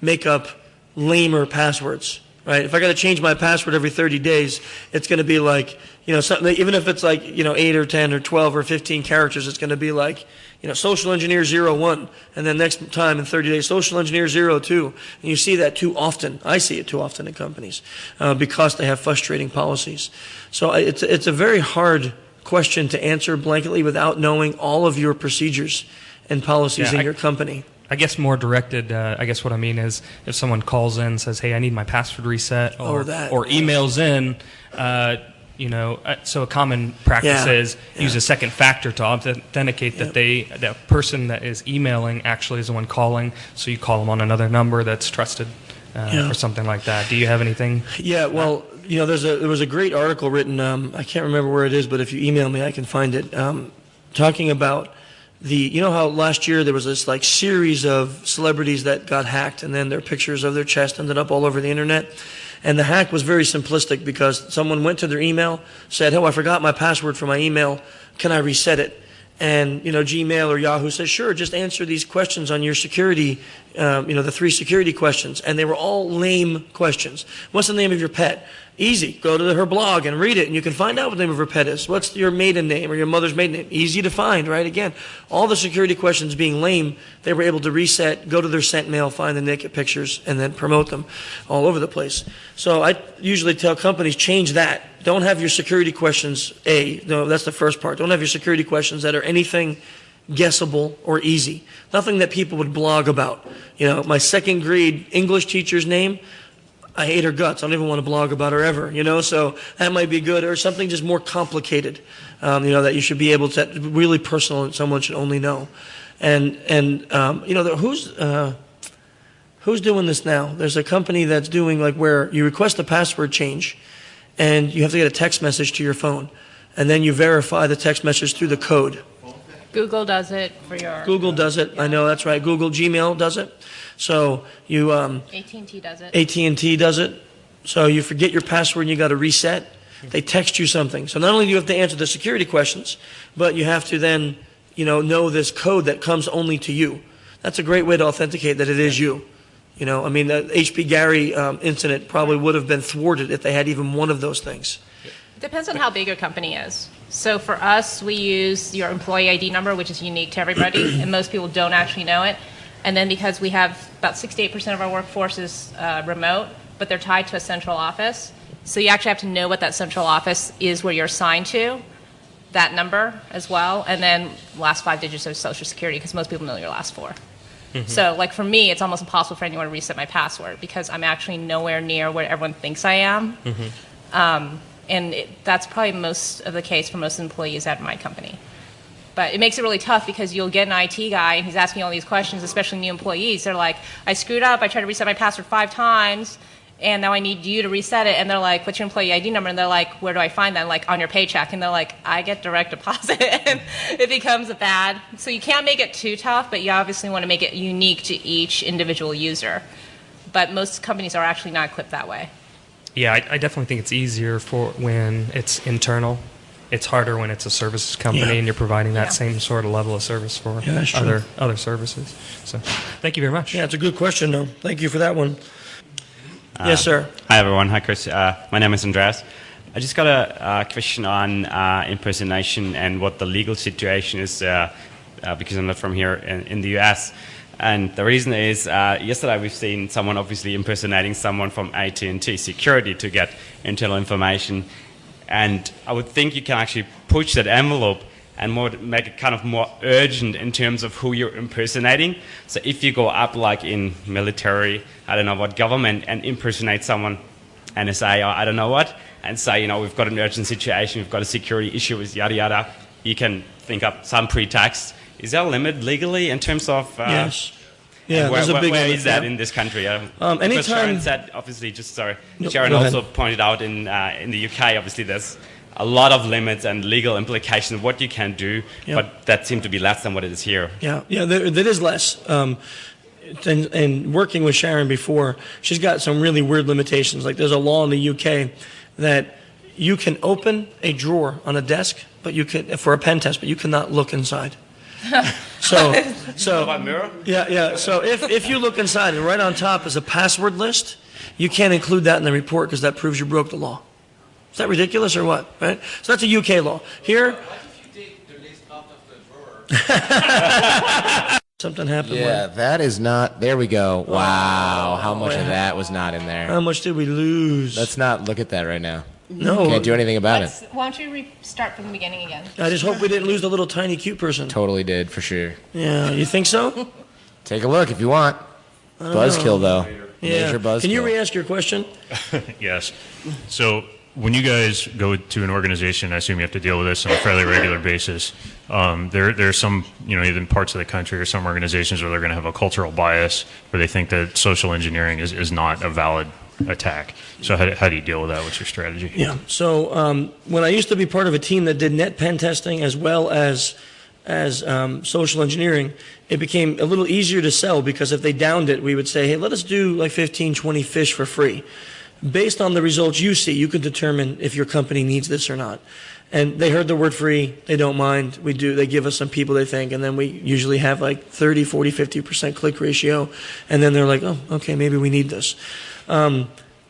make up lamer passwords. Right? If I got to change my password every 30 days, it's going to be like something. Even if it's 8 or 10 or 12 or 15 characters, it's going to be like social engineer 01, and then next time in 30 days, social engineer 02. And you see that too often. I see it too often in companies because they have frustrating policies. So it's a very hard question to answer blanketly without knowing all of your procedures and policies in your company. I guess more directed, I guess what I mean is if someone calls in and says, hey, I need my password reset, or emails in, so a common practice is use a second factor to authenticate that that person that is emailing actually is the one calling, so you call them on another number that's trusted or something like that. Do you have anything? Yeah, well, there was a great article written, I can't remember where it is, but if you email me, I can find it, talking about how last year there was this series of celebrities that got hacked, and then their pictures of their chest ended up all over the internet. And the hack was very simplistic because someone went to their email, said, oh, I forgot my password for my email. Can I reset it? And, Gmail or Yahoo says, sure, just answer these questions on your security, the 3 security questions. And they were all lame questions. What's the name of your pet? Easy. Go to her blog and read it, and you can find out what the name of her pet is. What's your maiden name or your mother's maiden name? Easy to find, right? Again, all the security questions being lame, they were able to reset, go to their sent mail, find the naked pictures, and then promote them all over the place. So I usually tell companies, change that. Don't have your security questions, no, that's the first part. Don't have your security questions that are anything guessable or easy. Nothing that people would blog about. My second grade English teacher's name, I hate her guts. I don't even want to blog about her ever, so that might be good. Or something just more complicated, that you should be able to, really personal and someone should only know. And who's doing this now? There's a company that's doing where you request a password change and you have to get a text message to your phone. And then you verify the text message through the code. Google does it for your... Google does it. I know, that's right. Google Gmail does it. So you... AT&T does it. AT&T does it. So you forget your password and you got to reset. They text you something. So not only do you have to answer the security questions, but you have to then, know this code that comes only to you. That's a great way to authenticate that it is you. The HP Gary incident probably would have been thwarted if they had even one of those things. Depends on how big your company is. So for us, we use your employee ID number, which is unique to everybody, and most people don't actually know it. And then because we have about 68% of our workforce is remote, but they're tied to a central office, so you actually have to know what that central office is where you're assigned to, that number as well, and then last 5 digits of Social Security, because most people know your last 4. Mm-hmm. So for me, it's almost impossible for anyone to reset my password because I'm actually nowhere near where everyone thinks I am. Mm-hmm. And that's probably most of the case for most employees at my company. But it makes it really tough because you'll get an IT guy and he's asking all these questions, especially new employees. They're like, I screwed up, I tried to reset my password 5 times, and now I need you to reset it. And they're like, what's your employee ID number? And they're like, where do I find that? Like, on your paycheck. And they're like, I get direct deposit. And it becomes bad. So you can't make it too tough, but you obviously want to make it unique to each individual user. But most companies are actually not equipped that way. Yeah, I definitely think it's easier for when it's internal. It's harder when it's a services company and you're providing that same sort of level of service for other services. So, thank you very much. Yeah, it's a good question, though. Thank you for that one. Yes, sir. Hi, everyone. Hi, Chris. My name is Andreas. I just got a question on impersonation and what the legal situation is, because I'm not from here in the U.S. And the reason is, yesterday we've seen someone obviously impersonating someone from AT&T Security to get internal information. And I would think you can actually push that envelope and make it kind of more urgent in terms of who you're impersonating. So if you go up like in military, I don't know what, government, and impersonate someone, NSA or I don't know what, and say, we've got an urgent situation, we've got a security issue with yada yada, you can think up some pretext. Is there a limit legally in terms of... Yes. Yeah, where, there's a big where limit is that there. in this country? Anytime... Because Sharon said, obviously, Sharon go also ahead. pointed out in the UK, obviously, there's a lot of limits and legal implications of what you can do, but that seemed to be less than what it is here. Yeah, there is less. And working with Sharon before, she's got some really weird limitations. Like there's a law in the UK that you can open a drawer on a desk, but you can for a pen test, but you cannot look inside. So mirror? Yeah. So if you look inside and right on top is a password list, you can't include that in the report because that proves you broke the law. Is that ridiculous or what? Right? So that's a UK law. Here, something happened. Yeah, that is not. There we go. Wow, how much of that was not in there? How much did we lose? Let's not look at that right now. No. Can't do anything about it. Why don't you restart from the beginning again? I just hope we didn't lose the little tiny cute person. Totally did, for sure. Yeah, you think so? Take a look if you want. Buzzkill, though. Yeah. Major buzzkill. Can you re-ask your question? Yes. So when you guys go to an organization, I assume you have to deal with this on a fairly regular basis. There are some, even parts of the country or some organizations where they're going to have a cultural bias where they think that social engineering is not a valid attack. So how do you deal with that? What's your strategy? Yeah. So when I used to be part of a team that did net pen testing as well as social engineering, it became a little easier to sell because if they downed it, we would say, hey, let us do like 15, 20 fish for free. Based on the results you see, you can determine if your company needs this or not. And they heard the word free. They don't mind. We do. They give us some people they think, and then we usually have like 30, 40, 50% click ratio. And then they're like, oh, okay, maybe we need this.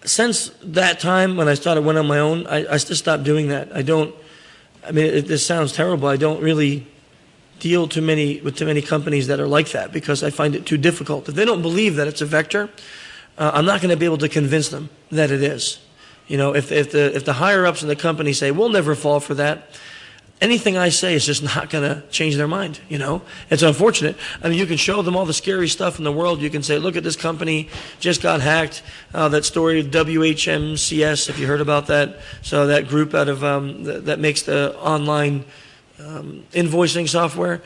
Since that time, when I went on my own, I just stopped doing that. This sounds terrible. I don't really deal with too many companies that are like that because I find it too difficult. If they don't believe that it's a vector, I'm not going to be able to convince them that it is. If the higher ups in the company say we'll never fall for that, anything I say is just not going to change their mind. It's unfortunate. You can show them all the scary stuff in the world. You can say, look at this company just got hacked. That story of WHMCS, if you heard about that. So that group out of that makes the online invoicing software,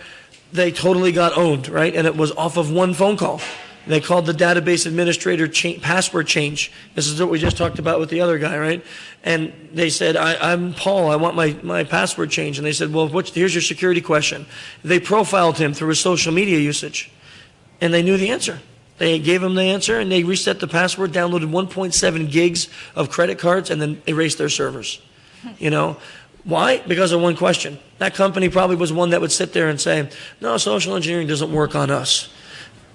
they totally got owned, right? And it was off of one phone call. They called the database administrator password change. This is what we just talked about with the other guy, right? And they said, I'm Paul, I want my password change. And they said, well, here's your security question. They profiled him through his social media usage. And they knew the answer. They gave him the answer, and they reset the password, downloaded 1.7 gigs of credit cards, and then erased their servers. Why? Because of one question. That company probably was one that would sit there and say, no, social engineering doesn't work on us.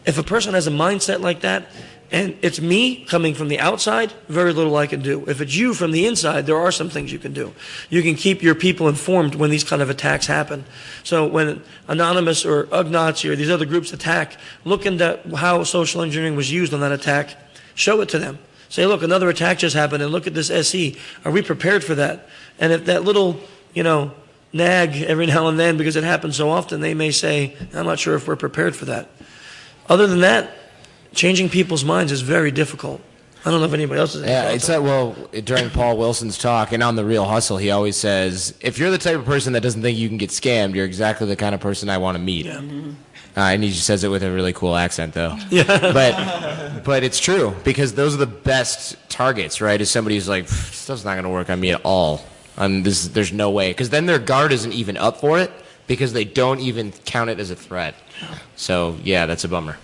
If a person has a mindset like that, and it's me coming from the outside, very little I can do. If it's you from the inside, there are some things you can do. You can keep your people informed when these kind of attacks happen. So when Anonymous or Ugnazi or these other groups attack, look into how social engineering was used on that attack. Show it to them. Say, look, another attack just happened, and look at this SE. Are we prepared for that? And if that little, nag every now and then, because it happens so often, they may say, I'm not sure if we're prepared for that. Other than that, changing people's minds is very difficult. I don't know if anybody else is. Yeah, during Paul Wilson's talk and on The Real Hustle, he always says, if you're the type of person that doesn't think you can get scammed, you're exactly the kind of person I want to meet. Yeah. And he just says it with a really cool accent, though. Yeah. But it's true, because those are the best targets, right? Is somebody who's like, this stuff's not going to work on me at all. There's no way. Because then their guard isn't even up for it, because they don't even count it as a threat. So, yeah, that's a bummer.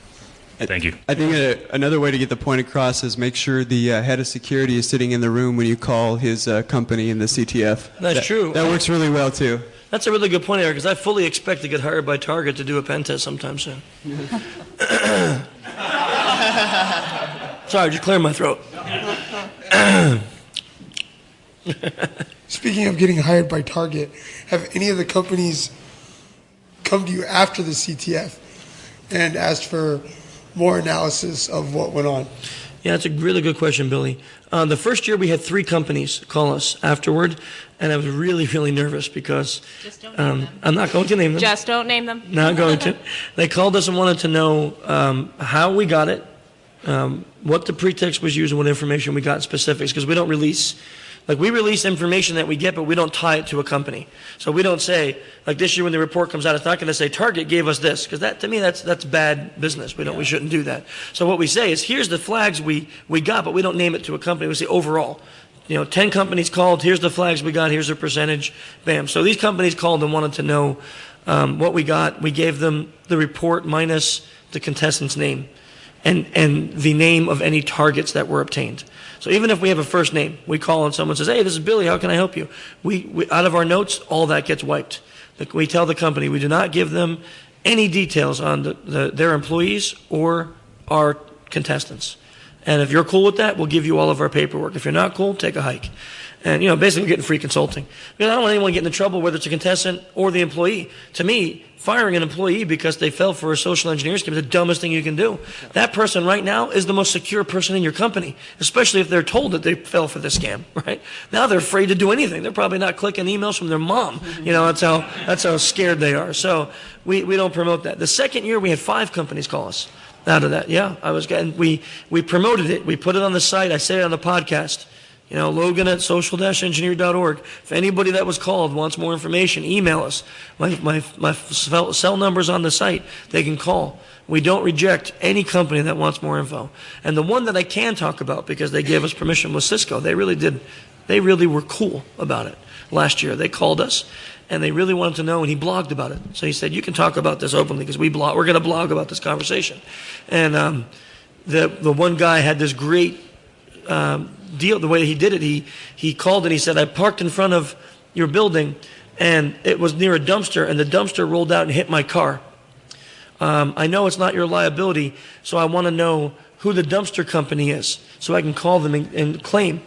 Thank you. I think another way to get the point across is make sure the head of security is sitting in the room when you call his company in the CTF. That's true. That works really well, too. That's a really good point, Eric, because I fully expect to get hired by Target to do a pen test sometime soon. Sorry, just clear my throat. Speaking of getting hired by Target, have any of the companies come to you after the CTF and asked for more analysis of what went on? Yeah, that's a really good question, Billy. The first year we had 3 companies call us afterward, and I was really, really nervous because Just don't name them. I'm not going to name them. Just don't name them. Not going to. They called us and wanted to know how we got it, what the pretext was used, and what information we got in specifics, because we don't release. Like, we release information that we get, but we don't tie it to a company. So we don't say, like this year when the report comes out, it's not going to say Target gave us this, because that, to me, that's bad business. We shouldn't do that. So what we say is, here's the flags we got, but we don't name it to a company. We say overall. 10 companies called, here's the flags we got, here's the percentage, bam. So these companies called and wanted to know what we got. We gave them the report minus the contestant's name and the name of any targets that were obtained. So even if we have a first name, we call and someone says, hey, this is Billy, how can I help you? We out of our notes, all that gets wiped. We tell the company we do not give them any details on their employees or our contestants. And if you're cool with that, we'll give you all of our paperwork. If you're not cool, take a hike. And, basically we're getting free consulting. Because I don't want anyone getting in trouble, whether it's a contestant or the employee. To me, firing an employee because they fell for a social engineering scheme is the dumbest thing you can do. That person right now is the most secure person in your company, especially if they're told that they fell for this scam, right? Now they're afraid to do anything. They're probably not clicking emails from their mom. That's how scared they are. So we don't promote that. The second year, we had 5 companies call us out of that. Yeah, we promoted it. We put it on the site. I say it on the podcast. Logan at social-engineer.org. If anybody that was called wants more information, email us. My cell number's on the site. They can call. We don't reject any company that wants more info. And the one that I can talk about, because they gave us permission, was Cisco. They really were cool about it last year. They called us, and they really wanted to know, and he blogged about it. So he said, you can talk about this openly, because we're going to blog about this conversation. And the one guy had this great deal. The way he did it, he called and he said, I parked in front of your building and it was near a dumpster and the dumpster rolled out and hit my car. I know it's not your liability, so I want to know who the dumpster company is so I can call them and claim.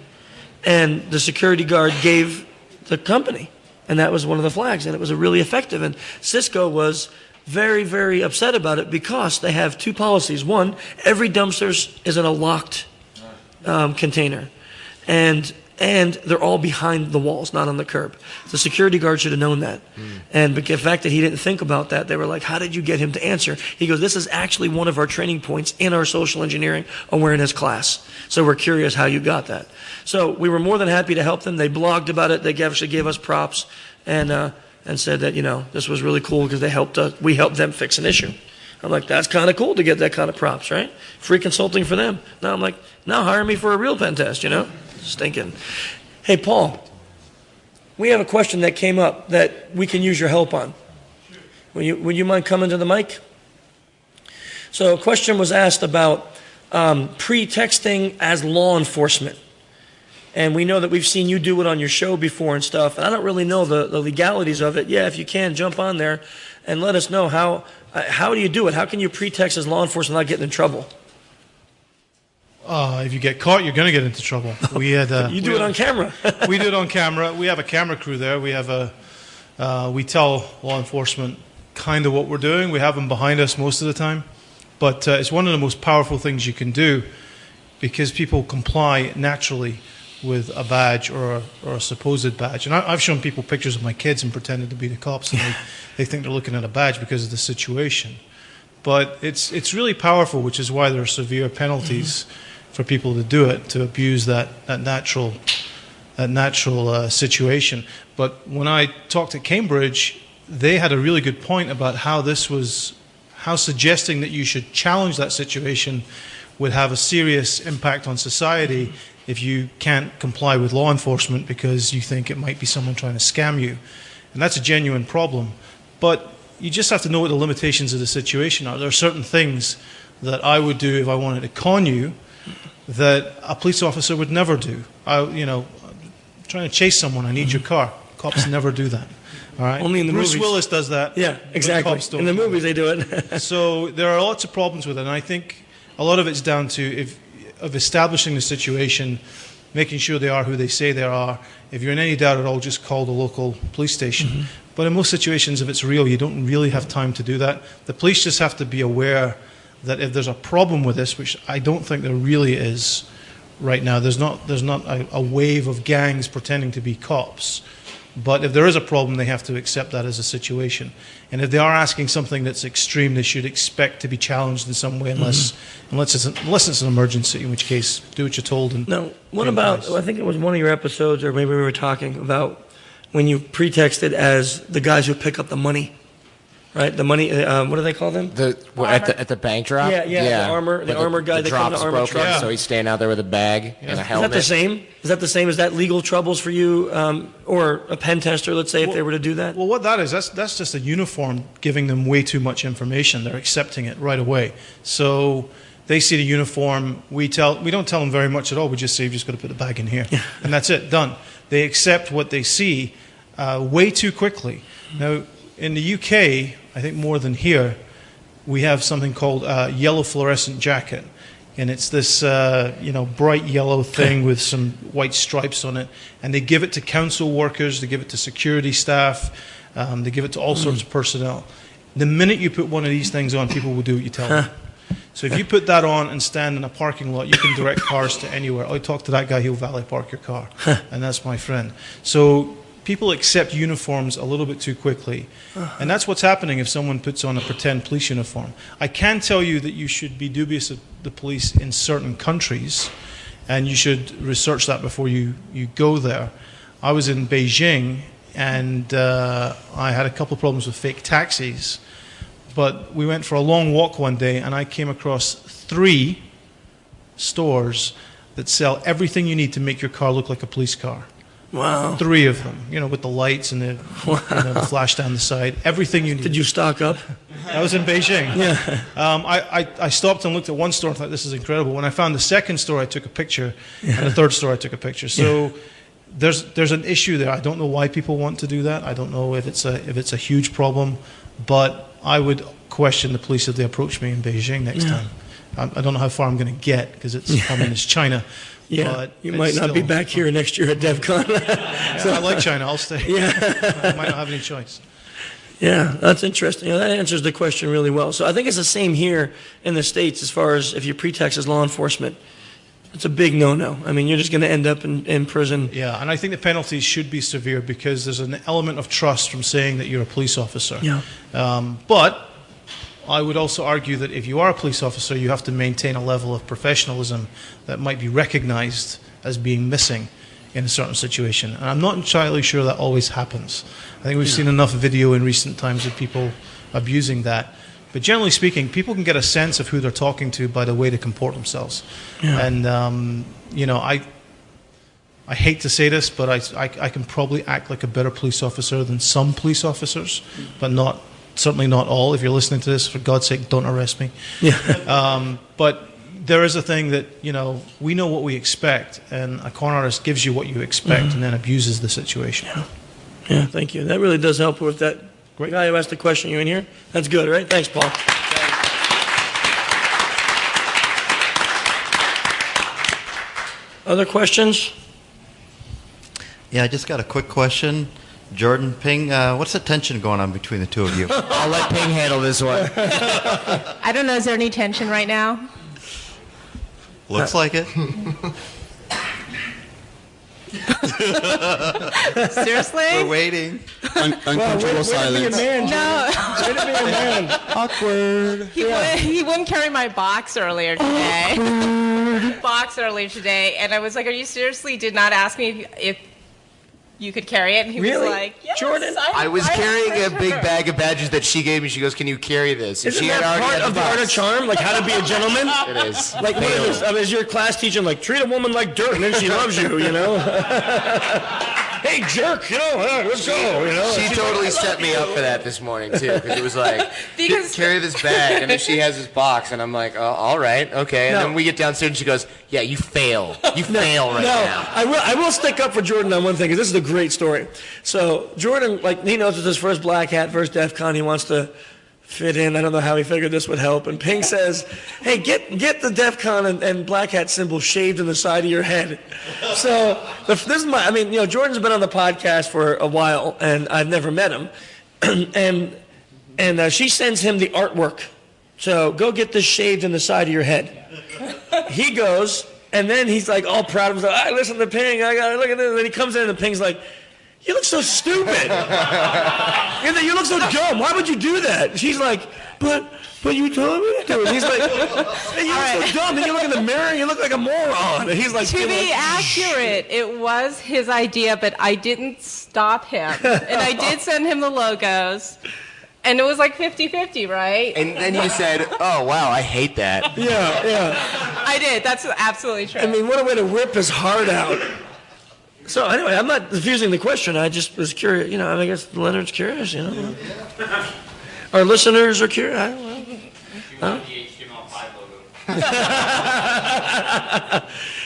And the security guard gave the company, and that was one of the flags, and it was really effective. And Cisco was very, very upset about it because they have 2 policies. One, every dumpster is in a locked container. And they're all behind the walls, not on the curb. The security guard should have known that. And the fact that he didn't think about that, they were like, how did you get him to answer? He goes, this is actually one of our training points in our social engineering awareness class. So we're curious how you got that. So we were more than happy to help them. They blogged about it. They actually gave us props and said that, this was really cool because we helped them fix an issue. I'm like, that's kind of cool to get that kind of props, right? Free consulting for them. Now I'm like, now hire me for a real pen test, Stinking. Hey, Paul, we have a question that came up that we can use your help on. Would you mind coming to the mic? So a question was asked about pre-texting as law enforcement. And we know that we've seen you do it on your show before and stuff. And I don't really know the legalities of it. Yeah, if you can, jump on there and let us know how do you do it? How can you pre-text as law enforcement without getting in trouble? If you get caught, you're going to get into trouble. You do it on camera. We do it on camera. We have a camera crew there. We tell law enforcement kind of what we're doing. We have them behind us most of the time. But it's one of the most powerful things you can do because people comply naturally with a badge or a supposed badge. And I've shown people pictures of my kids and pretended to be the cops, and they think they're looking at a badge because of the situation. But it's really powerful, which is why there are severe penalties for people to do it, to abuse that natural situation. But when I talked at Cambridge, they had a really good point about how suggesting that you should challenge that situation would have a serious impact on society if you can't comply with law enforcement because you think it might be someone trying to scam you. And that's a genuine problem. But you just have to know what the limitations of the situation are. There are certain things that I would do if I wanted to con you that a police officer would never do. Trying to chase someone, I need your car. Cops never do that. All right. Only in the Bruce movies. Willis does that. Yeah, exactly. Cops don't In the do movies, they do it. So there are lots of problems with it, and I think a lot of it's down to of establishing the situation, making sure they are who they say they are. If you're in any doubt at all, just call the local police station. Mm-hmm. But in most situations, if it's real, you don't really have time to do that. The police just have to be aware that if there's a problem with this, which I don't think there really is right now, there's not a wave of gangs pretending to be cops. But if there is a problem, they have to accept that as a situation. And if they are asking something that's extreme, they should expect to be challenged in some way, unless it's an emergency, in which case, do what you're told. And Now, what about, I think it was one of your episodes, or maybe we were talking about when you pretexted as the guys who pick up the money, right? The money, what do they call them? At the bank drop? Yeah, the armor guy that comes in the armor broken, truck. so he's standing out there with a bag and a helmet. Is that the same? Is that the same? Is that legal troubles for you, or a pen tester, let's say, if they were to do that? Well, what that is, that's just a uniform giving them way too much information. They're accepting it right away. So they see the uniform. We don't tell them very much at all. We just say, you've just got to put the bag in here. And that's it, done. They accept what they see way too quickly. Now, in the UK, I think more than here, we have something called a yellow fluorescent jacket. And it's this bright yellow thing with some white stripes on it. And they give it to council workers, they give it to security staff, they give it to all sorts of personnel. The minute you put one of these things on, people will do what you tell them. So if you put that on and stand in a parking lot, you can direct cars to anywhere. Oh, talk to that guy, he'll valet park your car. And that's my friend. So people accept uniforms a little bit too quickly. And that's what's happening if someone puts on a pretend police uniform. I can tell you that you should be dubious of the police in certain countries, and you should research that before you go there. I was in Beijing, and I had a couple of problems with fake taxis. But we went for a long walk one day, and I came across 3 stores that sell everything you need to make your car look like a police car. Wow. 3 of them, with the lights and the flash down the side, everything you need. Did you stock up? I was in Beijing. Yeah. I stopped and looked at one store and thought, this is incredible. When I found the second store, I took a picture, and the third store, I took a picture. So there's an issue there. I don't know why people want to do that. I don't know if it's a huge problem, but I would question the police if they approach me in Beijing next time. I don't know how far I'm going to get, because it's China. Yeah, but you might not be back here next year at Defcon. So I like China. I'll stay. Yeah. I might not have any choice. Yeah, that's interesting. That answers the question really well. So I think it's the same here in the States as far as if you pretext as law enforcement. It's a big no-no. I mean, you're just going to end up in prison. Yeah, and I think the penalties should be severe, because there's an element of trust from saying that you're a police officer. Yeah. But I would also argue that if you are a police officer, you have to maintain a level of professionalism that might be recognized as being missing in a certain situation. And I'm not entirely sure that always happens. I think we've seen enough video in recent times of people abusing that. But generally speaking, people can get a sense of who they're talking to by the way they comport themselves. Yeah. And, I hate to say this, but I can probably act like a better police officer than some police officers, but certainly not all. If you're listening to this, for God's sake, don't arrest me. Yeah. But there is a thing that, we know what we expect, and a con artist gives you what you expect and then abuses the situation. Yeah, thank you. That really does help with that. Great guy who asked the question. You in here? That's good, right? Thanks, Paul. Other questions? Yeah, I just got a quick question. Jordan, Ping, what's the tension going on between the two of you? I'll let Ping handle this one. I don't know. Is there any tension right now? Looks like it. Seriously? We're waiting. Uncomfortable silence. No. Way to be a man. Awkward. He wouldn't carry my box earlier today. And I was like, "Are you seriously?" Did not ask me if you could carry it, and he was like, "Yes, Jordan." I was carrying a big bag of badges that she gave me. She goes, "Can you carry this?" And Isn't she that had already part had the of the art of box. charm? Like how to be a gentleman? It is. Like what is this? I mean, is your class teaching like treat a woman like dirt and then she loves you, hey, jerk, let's go. She totally set me up for that this morning too, because it was like, carry this bag, and then she has this box, and I'm like, oh, all right, okay. And then we get downstairs, and she goes, yeah, you fail. You fail right now. I will stick up for Jordan on one thing, because this is a great story. So Jordan, he knows it's his first black hat, first Defcon. He wants to fit in. I don't know how he figured this would help. And Ping says, hey, get the Defcon and black hat symbol shaved in the side of your head. So this is Jordan's been on the podcast for a while, and I've never met him. and she sends him the artwork. So go get this shaved in the side of your head. He goes, and then he's like all proud of himself. I listen to Ping. I got to look at this. And then he comes in, and Ping's like, you look so stupid. You look so dumb. Why would you do that? She's like, but you told me to do it. He's like, hey, you look so dumb. Then you look in the mirror and you look like a moron. And he's like, to be accurate, it was his idea, but I didn't stop him. And I did send him the logos. And it was like 50-50, right? And then you said, oh, wow, I hate that. Yeah. I did. That's absolutely true. I mean, what a way to rip his heart out. So anyway, I'm not diffusing the question. I just was curious. I guess Leonard's curious. Our listeners are curious. I don't know.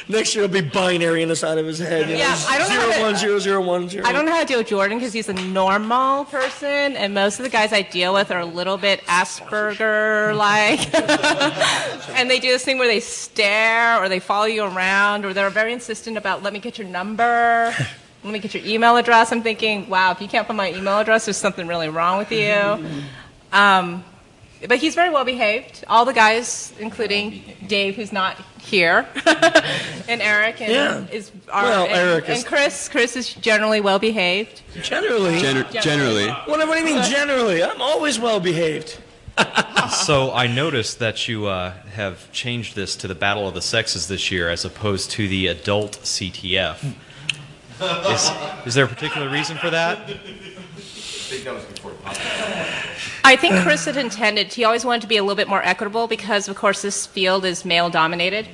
Next year it'll be binary in the side of his head. I don't know 01001. I don't know how to deal with Jordan because he's a normal person, and most of the guys I deal with are a little bit Asperger-like. And they do this thing where they stare or they follow you around, or they're very insistent about, let me get your number, let me get your email address. I'm thinking, wow, if you can't find my email address, there's something really wrong with you. But he's very well behaved. All the guys, including Dave, who's not here, and Eric, and Eric and Chris. Chris is generally well behaved. Generally. Generally. What do you mean generally? I'm always well behaved. So I noticed that you have changed this to the Battle of the Sexes this year, as opposed to the adult CTF. Is there a particular reason for that? I think Chris had intended, he always wanted to be a little bit more equitable because, of course, this field is male-dominated.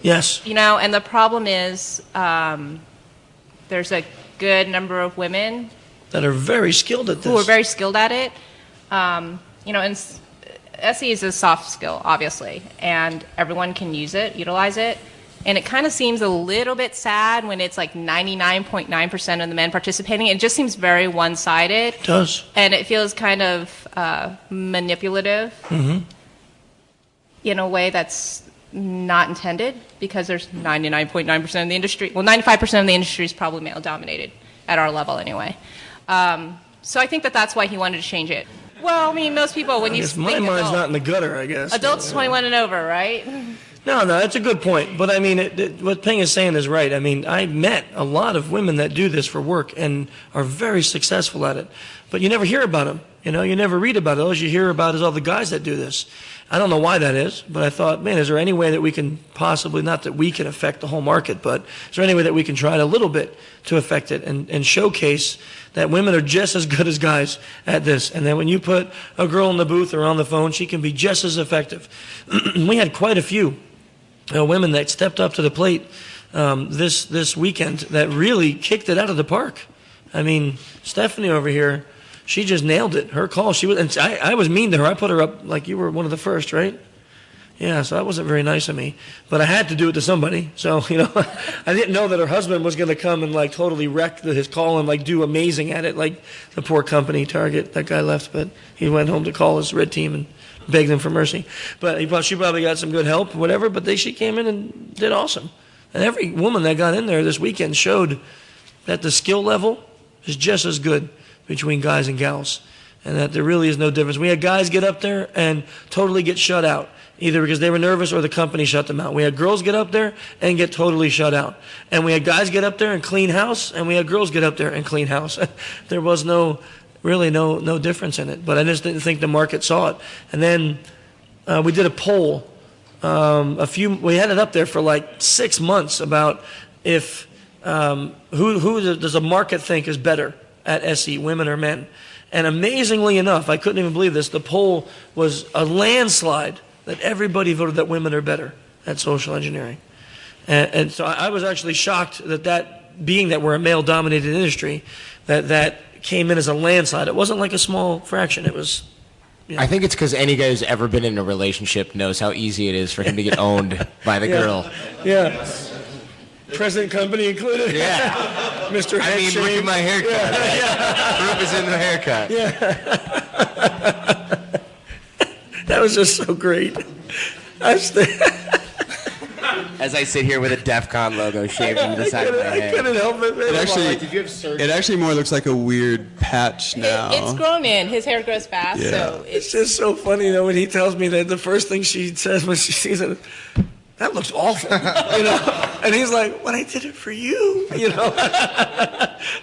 Yes. And the problem is there's a good number of women that are very skilled at this. Who are very skilled at it. And SE is a soft skill, obviously, and everyone can use it, utilize it. And it kind of seems a little bit sad when it's like 99.9% of the men participating. It just seems very one-sided. It does. And it feels kind of manipulative in a way that's not intended, because there's 99.9% of the industry. Well, 95% of the industry is probably male-dominated at our level anyway. So I think that's why he wanted to change it. Well, I mean, most people, when you think my mind's not in the gutter, I guess. Adults 21 and over, right? No, that's a good point. But I mean, what Ping is saying is right. I mean, I met a lot of women that do this for work and are very successful at it. But you never hear about them. You never read about it. All you hear about is all the guys that do this. I don't know why that is, but I thought, man, is there any way that we can possibly, not that we can affect the whole market, but is there any way that we can try a little bit to affect it and showcase that women are just as good as guys at this, and that when you put a girl in the booth or on the phone, she can be just as effective. We had quite a few women that stepped up to the plate this weekend that really kicked it out of the park. I mean, Stephanie over here, she just nailed it. Her call, and I was mean to her. I put her up like you were one of the first, right? Yeah, so that wasn't very nice of me. But I had to do it to somebody. So, I didn't know that her husband was going to come and like totally wreck his call and like do amazing at it, like the poor company, Target. That guy left, but he went home to call his red team and begged them for mercy. But she probably got some good help, whatever, but she came in and did awesome. And every woman that got in there this weekend showed that the skill level is just as good between guys and gals, and that there really is no difference. We had guys get up there and totally get shut out, either because they were nervous or the company shut them out. We had girls get up there and get totally shut out. And we had guys get up there and clean house, and we had girls get up there and clean house. There was no difference in it, but I just didn't think the market saw it. And then we did a poll. We had it up there for like 6 months about if who does the market think is better at SE, women or men. And amazingly enough, I couldn't even believe this, the poll was a landslide that everybody voted that women are better at social engineering. And so I was actually shocked that being that we're a male-dominated industry, that came in as a landslide. It wasn't like a small fraction. It was. I think it's because any guy who's ever been in a relationship knows how easy it is for him to get owned by the girl. Yeah. Present company included. Yeah. Mr. I mean, look at my haircut. Proof is in the haircut. That was just so great. As I sit here with a Defcon logo shaved into the side of my head. I couldn't help it. Man. It actually more looks like a weird patch now. It's grown in. His hair grows fast, so It's just so funny though when he tells me that the first thing she says when she sees it, that looks awful, and he's like, "Well, I did it for you," I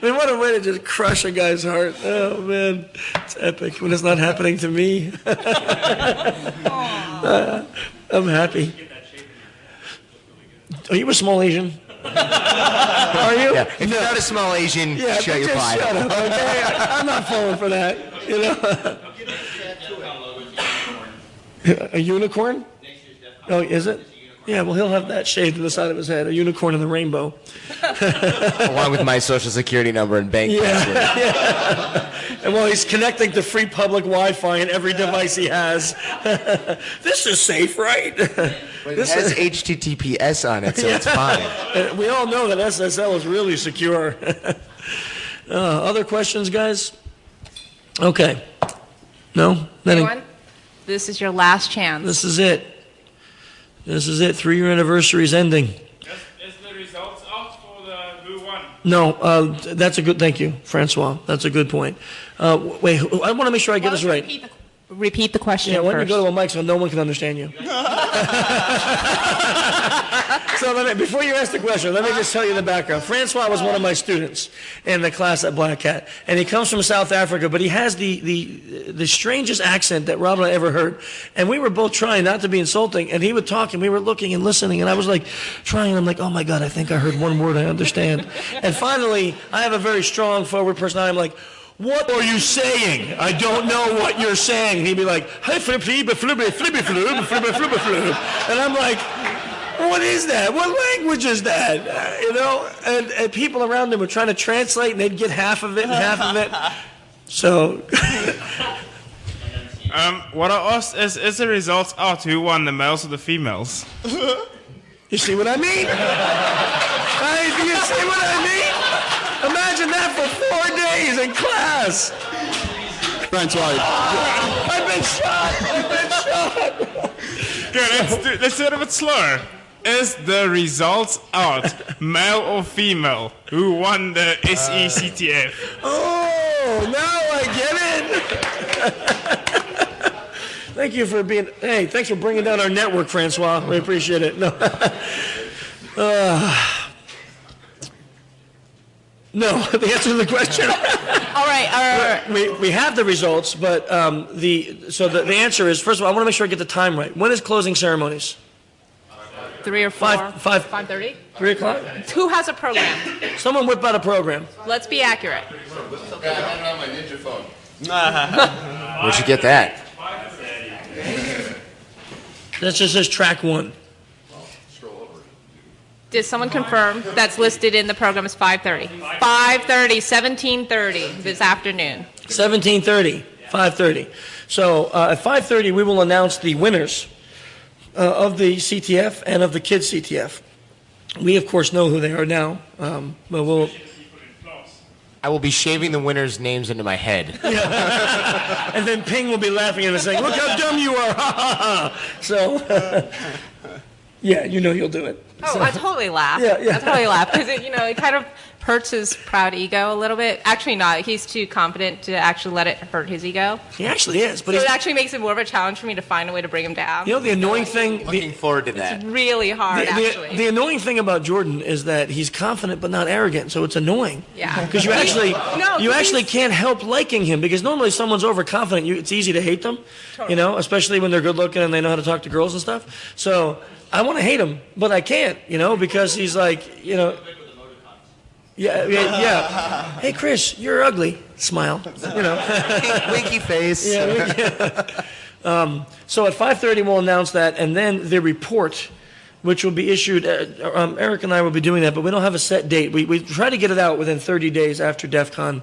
mean, what a way to just crush a guy's heart. Oh man, it's epic when it's not happening to me. I'm happy. Are you a small Asian? Are you? Yeah. If you're not a small Asian, shut your pie. Shut up, okay? I'm not falling for that. A unicorn? Oh, is it? Yeah, well, he'll have that shaved to the side of his head. A unicorn in the rainbow. Along with my social security number and bank password. Yeah. And while he's connecting to free public Wi-Fi in every device he has. This is safe, right? But it has HTTPS on it, so it's fine. We all know that SSL is really secure. Other questions, guys? Okay. No? Anyone? This is your last chance. This is it. 3-year anniversary is ending. Is the results out for the who won? No, that's a good. Thank you, Francois. That's a good point. Wait, I want to make sure I get this right. Repeat the question. Yeah, why don't first. you go to a mic so no one can understand you? So before you ask the question, let me just tell you the background. Francois was one of my students in the class at Black Hat, and he comes from South Africa, but he has the strangest accent that Rob and I ever heard. And we were both trying not to be insulting, and he would talk, and we were looking and listening, and I was like trying, and I'm like, oh my God, I think I heard one word I understand. And finally, I have a very strong forward personality. I'm like, what are you saying? I don't know what you're saying. And he'd be like, hey, flippy, flibby, flibby, floob, flibby, flibby, floob. And I'm like, what is that? What language is that? And people around him were trying to translate, and they'd get half of it and half of it. So. What I asked is the results out who won, the males or the females? You see what I mean? Hey, do you see what I mean? Imagine that for 4 days in class. Francois. I've been shot. Good, let's do it a bit slower. Is the results out, male or female? Who won the SECTF? Oh, now I get it. Thank you for being. Hey, thanks for bringing down our network, Francois. We appreciate it. No. No, the answer to the question. All right. We have the results, but the answer is, first of all, I want to make sure I get the time right. When is closing ceremonies? 3 or 4. 5:30. 3 o'clock? Who has a program? Someone whip out a program. Let's be accurate. I have it on my Ninja phone. Where'd you get that? That just says track 1. Did someone confirm that's listed in the program as 5:30? 5:30, 17:30 this afternoon. 17:30, 5:30. So at 5:30 we will announce the winners of the CTF and of the kids CTF. We of course know who they are now, but we'll. I will be shaving the winners' names into my head. And then Ping will be laughing at us saying, "Look how dumb you are!" Ha ha ha. So. Yeah, you'll do it. Oh, So- I totally laugh. Yeah. I totally laugh because it kind of hurts his proud ego a little bit. Actually, not. He's too confident to actually let it hurt his ego. He actually is, but So it actually makes it more of a challenge for me to find a way to bring him down. the annoying thing. Looking forward to that. It's really hard, actually. The annoying thing about Jordan is that he's confident but not arrogant, so it's annoying. Yeah. Because you actually can't help liking him, because normally someone's overconfident, it's easy to hate them, especially when they're good looking and they know how to talk to girls and stuff. So I want to hate him, but I can't, because he's like, yeah. Hey, Chris, you're ugly. Smile, Winky face. Yeah. So at 5:30 we'll announce that, and then the report which will be issued. Eric and I will be doing that, but we don't have a set date. We try to get it out within 30 days after DEFCON.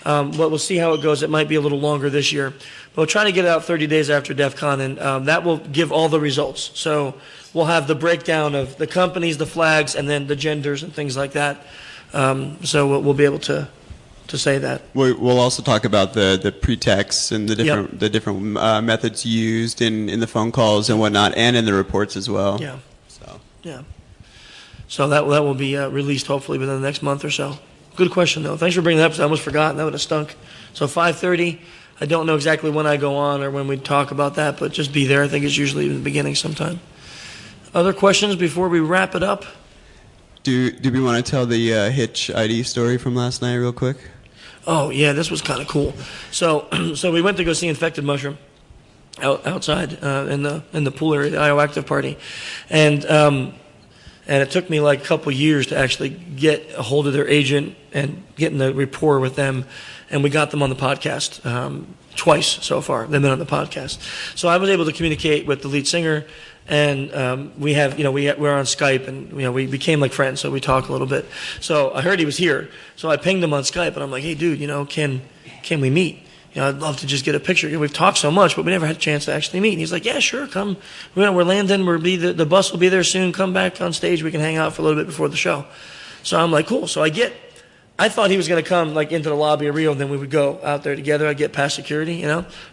But we'll see how it goes. It might be a little longer this year. But we'll try to get it out 30 days after DEFCON, and that will give all the results. So we'll have the breakdown of the companies, the flags, and then the genders and things like that. So we'll be able to say that. We'll also talk about the pretexts and the different methods used in the phone calls and whatnot, and in the reports as well. Yeah. So that will be released hopefully within the next month or so. Good question though. Thanks for bringing that up. I almost forgot. That would have stunk. So 5:30. I don't know exactly when I go on or when we talk about that, but just be there. I think it's usually in the beginning sometime. Other questions before we wrap it up? Do we want to tell the Hitch ID story from last night real quick? Oh yeah, this was kind of cool. So we went to go see Infected Mushroom outside in the pool area, the IO-Active party, and it took me like a couple years to actually get a hold of their agent and get in the rapport with them, and we got them on the podcast twice so far. They've been on the podcast, so I was able to communicate with the lead singer. And we're on Skype, and we became like friends, so we talk a little bit. So I heard he was here, so I pinged him on Skype, and I'm like, hey, dude, can we meet? I'd love to just get a picture. We've talked so much, but we never had a chance to actually meet. And he's like, yeah, sure, come. We're landing. The bus will be there soon. Come back on stage. We can hang out for a little bit before the show. So I'm like, cool. So I thought he was going to come like into the lobby of Rio, and then we would go out there together. I'd get past security,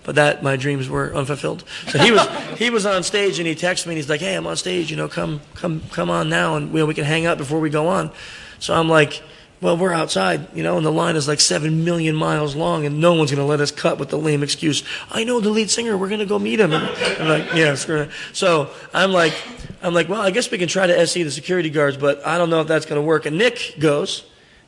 but my dreams were unfulfilled. So he was on stage, and he texted me, and he's like, hey, I'm on stage, come on now, and we can hang out before we go on. So I'm like, well, we're outside, and the line is like 7 million miles long, and no one's going to let us cut with the lame excuse, I know the lead singer, we're going to go meet him. And I'm like, yeah, screw it. So I'm like, well, I guess we can try to SE the security guards, but I don't know if that's going to work. And Nick goes.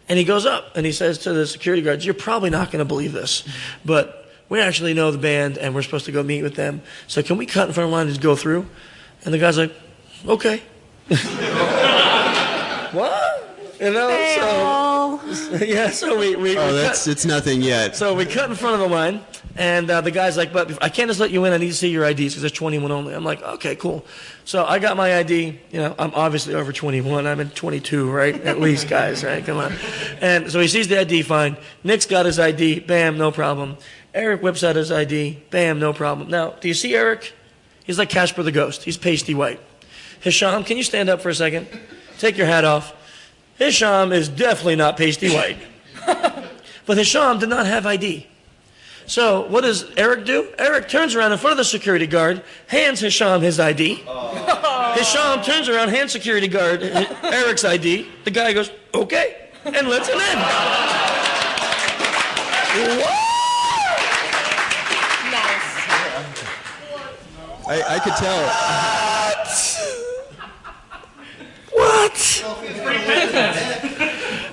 And he goes up and he says to the security guards, you're probably not going to believe this, but we actually know the band and we're supposed to go meet with them. So can we cut in front of the line and just go through? And the guy's like, okay. What? So we it's nothing yet. So we cut in front of the line, and the guy's like, but I can't just let you in. I need to see your IDs because there's 21 only. I'm like, okay, cool. So I got my ID. I'm obviously over 21. I'm at 22, right? At least, guys, right? Come on. And so he sees the ID, fine. Nick's got his ID. Bam, no problem. Eric whips out his ID. Bam, no problem. Now, do you see Eric? He's like Casper the Ghost. He's pasty white. Hisham, can you stand up for a second? Take your hat off. Hisham is definitely not pasty white. But Hisham did not have ID. So what does Eric do? Eric turns around in front of the security guard, hands Hisham his ID. Hisham turns around, hands security guard Eric's ID. The guy goes, okay, and lets him in. What? Nice. I could tell. What?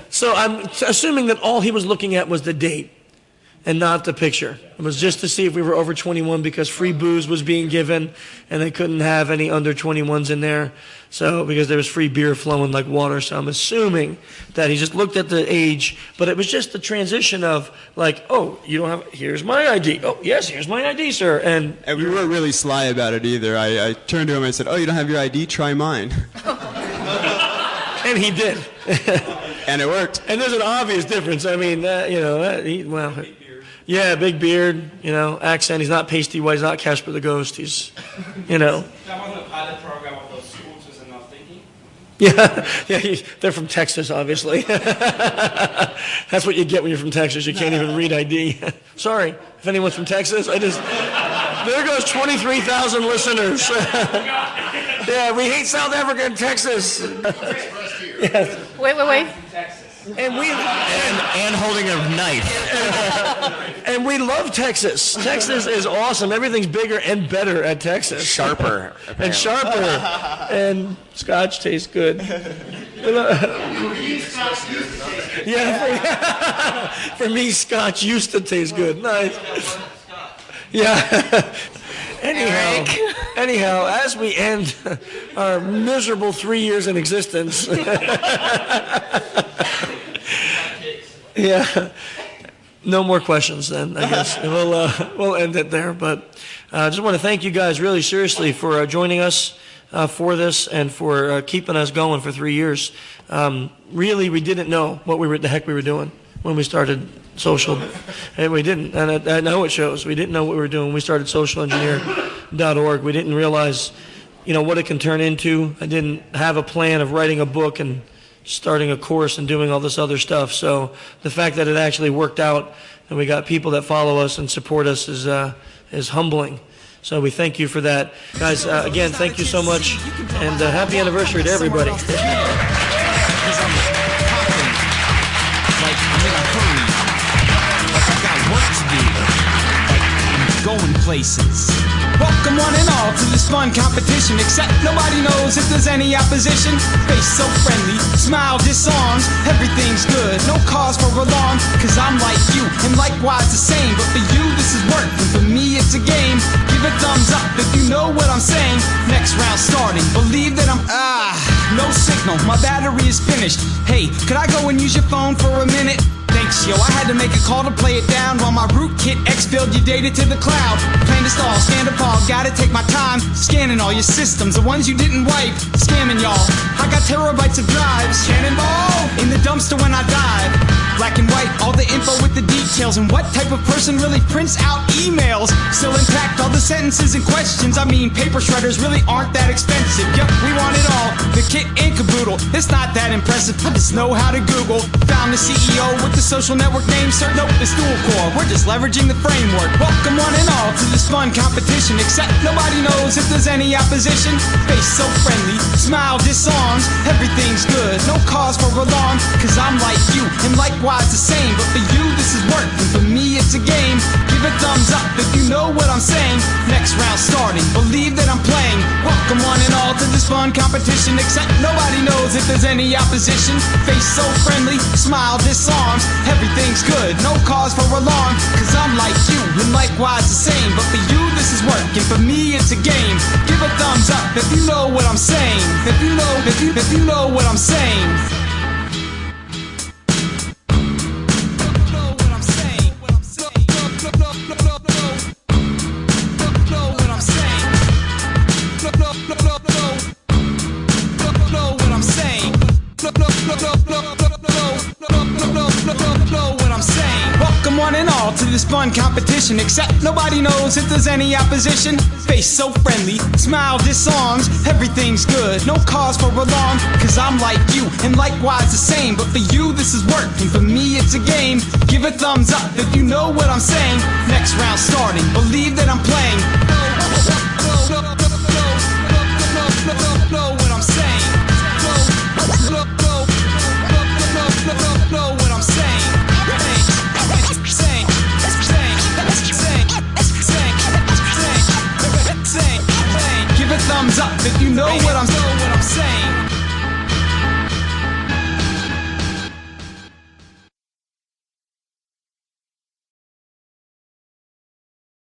So I'm assuming that all he was looking at was the date and not the picture. It was just to see if we were over 21 because free booze was being given and they couldn't have any under 21s in there. So because there was free beer flowing like water. So I'm assuming that he just looked at the age, but it was just the transition of like, oh, you don't have, here's my ID. Oh, yes, here's my ID, sir. And we weren't really sly about it either. I turned to him and said, oh, you don't have your ID? Try mine. And he did. And it worked. And there's an obvious difference. I mean, yeah, big beard, accent. He's not pasty white. He's not Casper the Ghost. He's, That was a pilot program of those schools, is enough thinking. Yeah, they're from Texas, obviously. That's what you get when you're from Texas. You can't even read ID. Sorry, if anyone's from Texas, there goes 23,000 listeners. Yeah, we hate South Africa and Texas. Yes. Wait. And holding a knife. And we love Texas. Texas is awesome. Everything's bigger and better at Texas. Sharper. Apparently. And sharper. And scotch tastes good. Yeah, for me, scotch used to taste good. Nice. Yeah. Anyhow, as we end our miserable 3 years in existence, yeah, no more questions then, I guess. We'll end it there. But I just want to thank you guys really seriously for joining us. for this and for keeping us going for 3 years. Really, we didn't know what the heck we were doing when we started social, and we didn't. And I know it shows. We didn't know what we were doing when we started socialengineer.org. We didn't realize, what it can turn into. I didn't have a plan of writing a book and starting a course and doing all this other stuff. So the fact that it actually worked out and we got people that follow us and support us is humbling. So we thank you for that. Guys, again, thank you so much, and happy anniversary to everybody. Going places. Welcome one and all to this fun competition, except nobody knows if there's any opposition. Face so friendly, smile disarms, everything's good, no cause for alarm, cause I'm like you, and likewise the same. But for you this is work, and for me it's a game. Give a thumbs up if you know what I'm saying. Next round starting, believe that I'm no signal, my battery is finished. Hey, could I go and use your phone for a minute? Thanks, yo, I had to make a call to play it down while my rootkit exfilled your data to the cloud. Plan to stall, stand appalled, gotta take my time scanning all your systems, the ones you didn't wipe. Scamming y'all, I got terabytes of drives. Cannonball in the dumpster when I dive. Black and white, all the info with the details, and what type of person really prints out emails. Still intact, all the sentences and questions. I mean, paper shredders really aren't that expensive. Yep, we want it all, the kit and caboodle. It's not that impressive, I just know how to Google. Found the CEO with the social network name, sir. Nope, it's dual core, we're just leveraging the framework. Welcome one and all to this fun competition, except nobody knows if there's any opposition. Face so friendly, smile disarms, everything's good, no cause for alarm, cause I'm like you, and likewise the same. But for you this is work, and for me it's a game. Give a thumbs up if you know what I'm saying. Next round starting, believe that I'm playing. Welcome one and all to this fun competition, except nobody knows if there's any opposition. Face so friendly, smile disarms, everything's good, no cause for alarm, cause I'm like you, and likewise the same. But for you this is work, and for me it's a game. Give a thumbs up if you know what I'm saying. If you know what I'm saying. Welcome one and all to this fun competition, except nobody knows if there's any opposition. Face so friendly, smile disarms, everything's good, no cause for alarm, cause I'm like you, and likewise the same. But for you this is work, and for me it's a game. Give a thumbs up if you know what I'm saying. Next round starting, believe that I'm playing. Know what I'm saying. Know what I'm saying. Give a thumbs up if you know what I'm saying.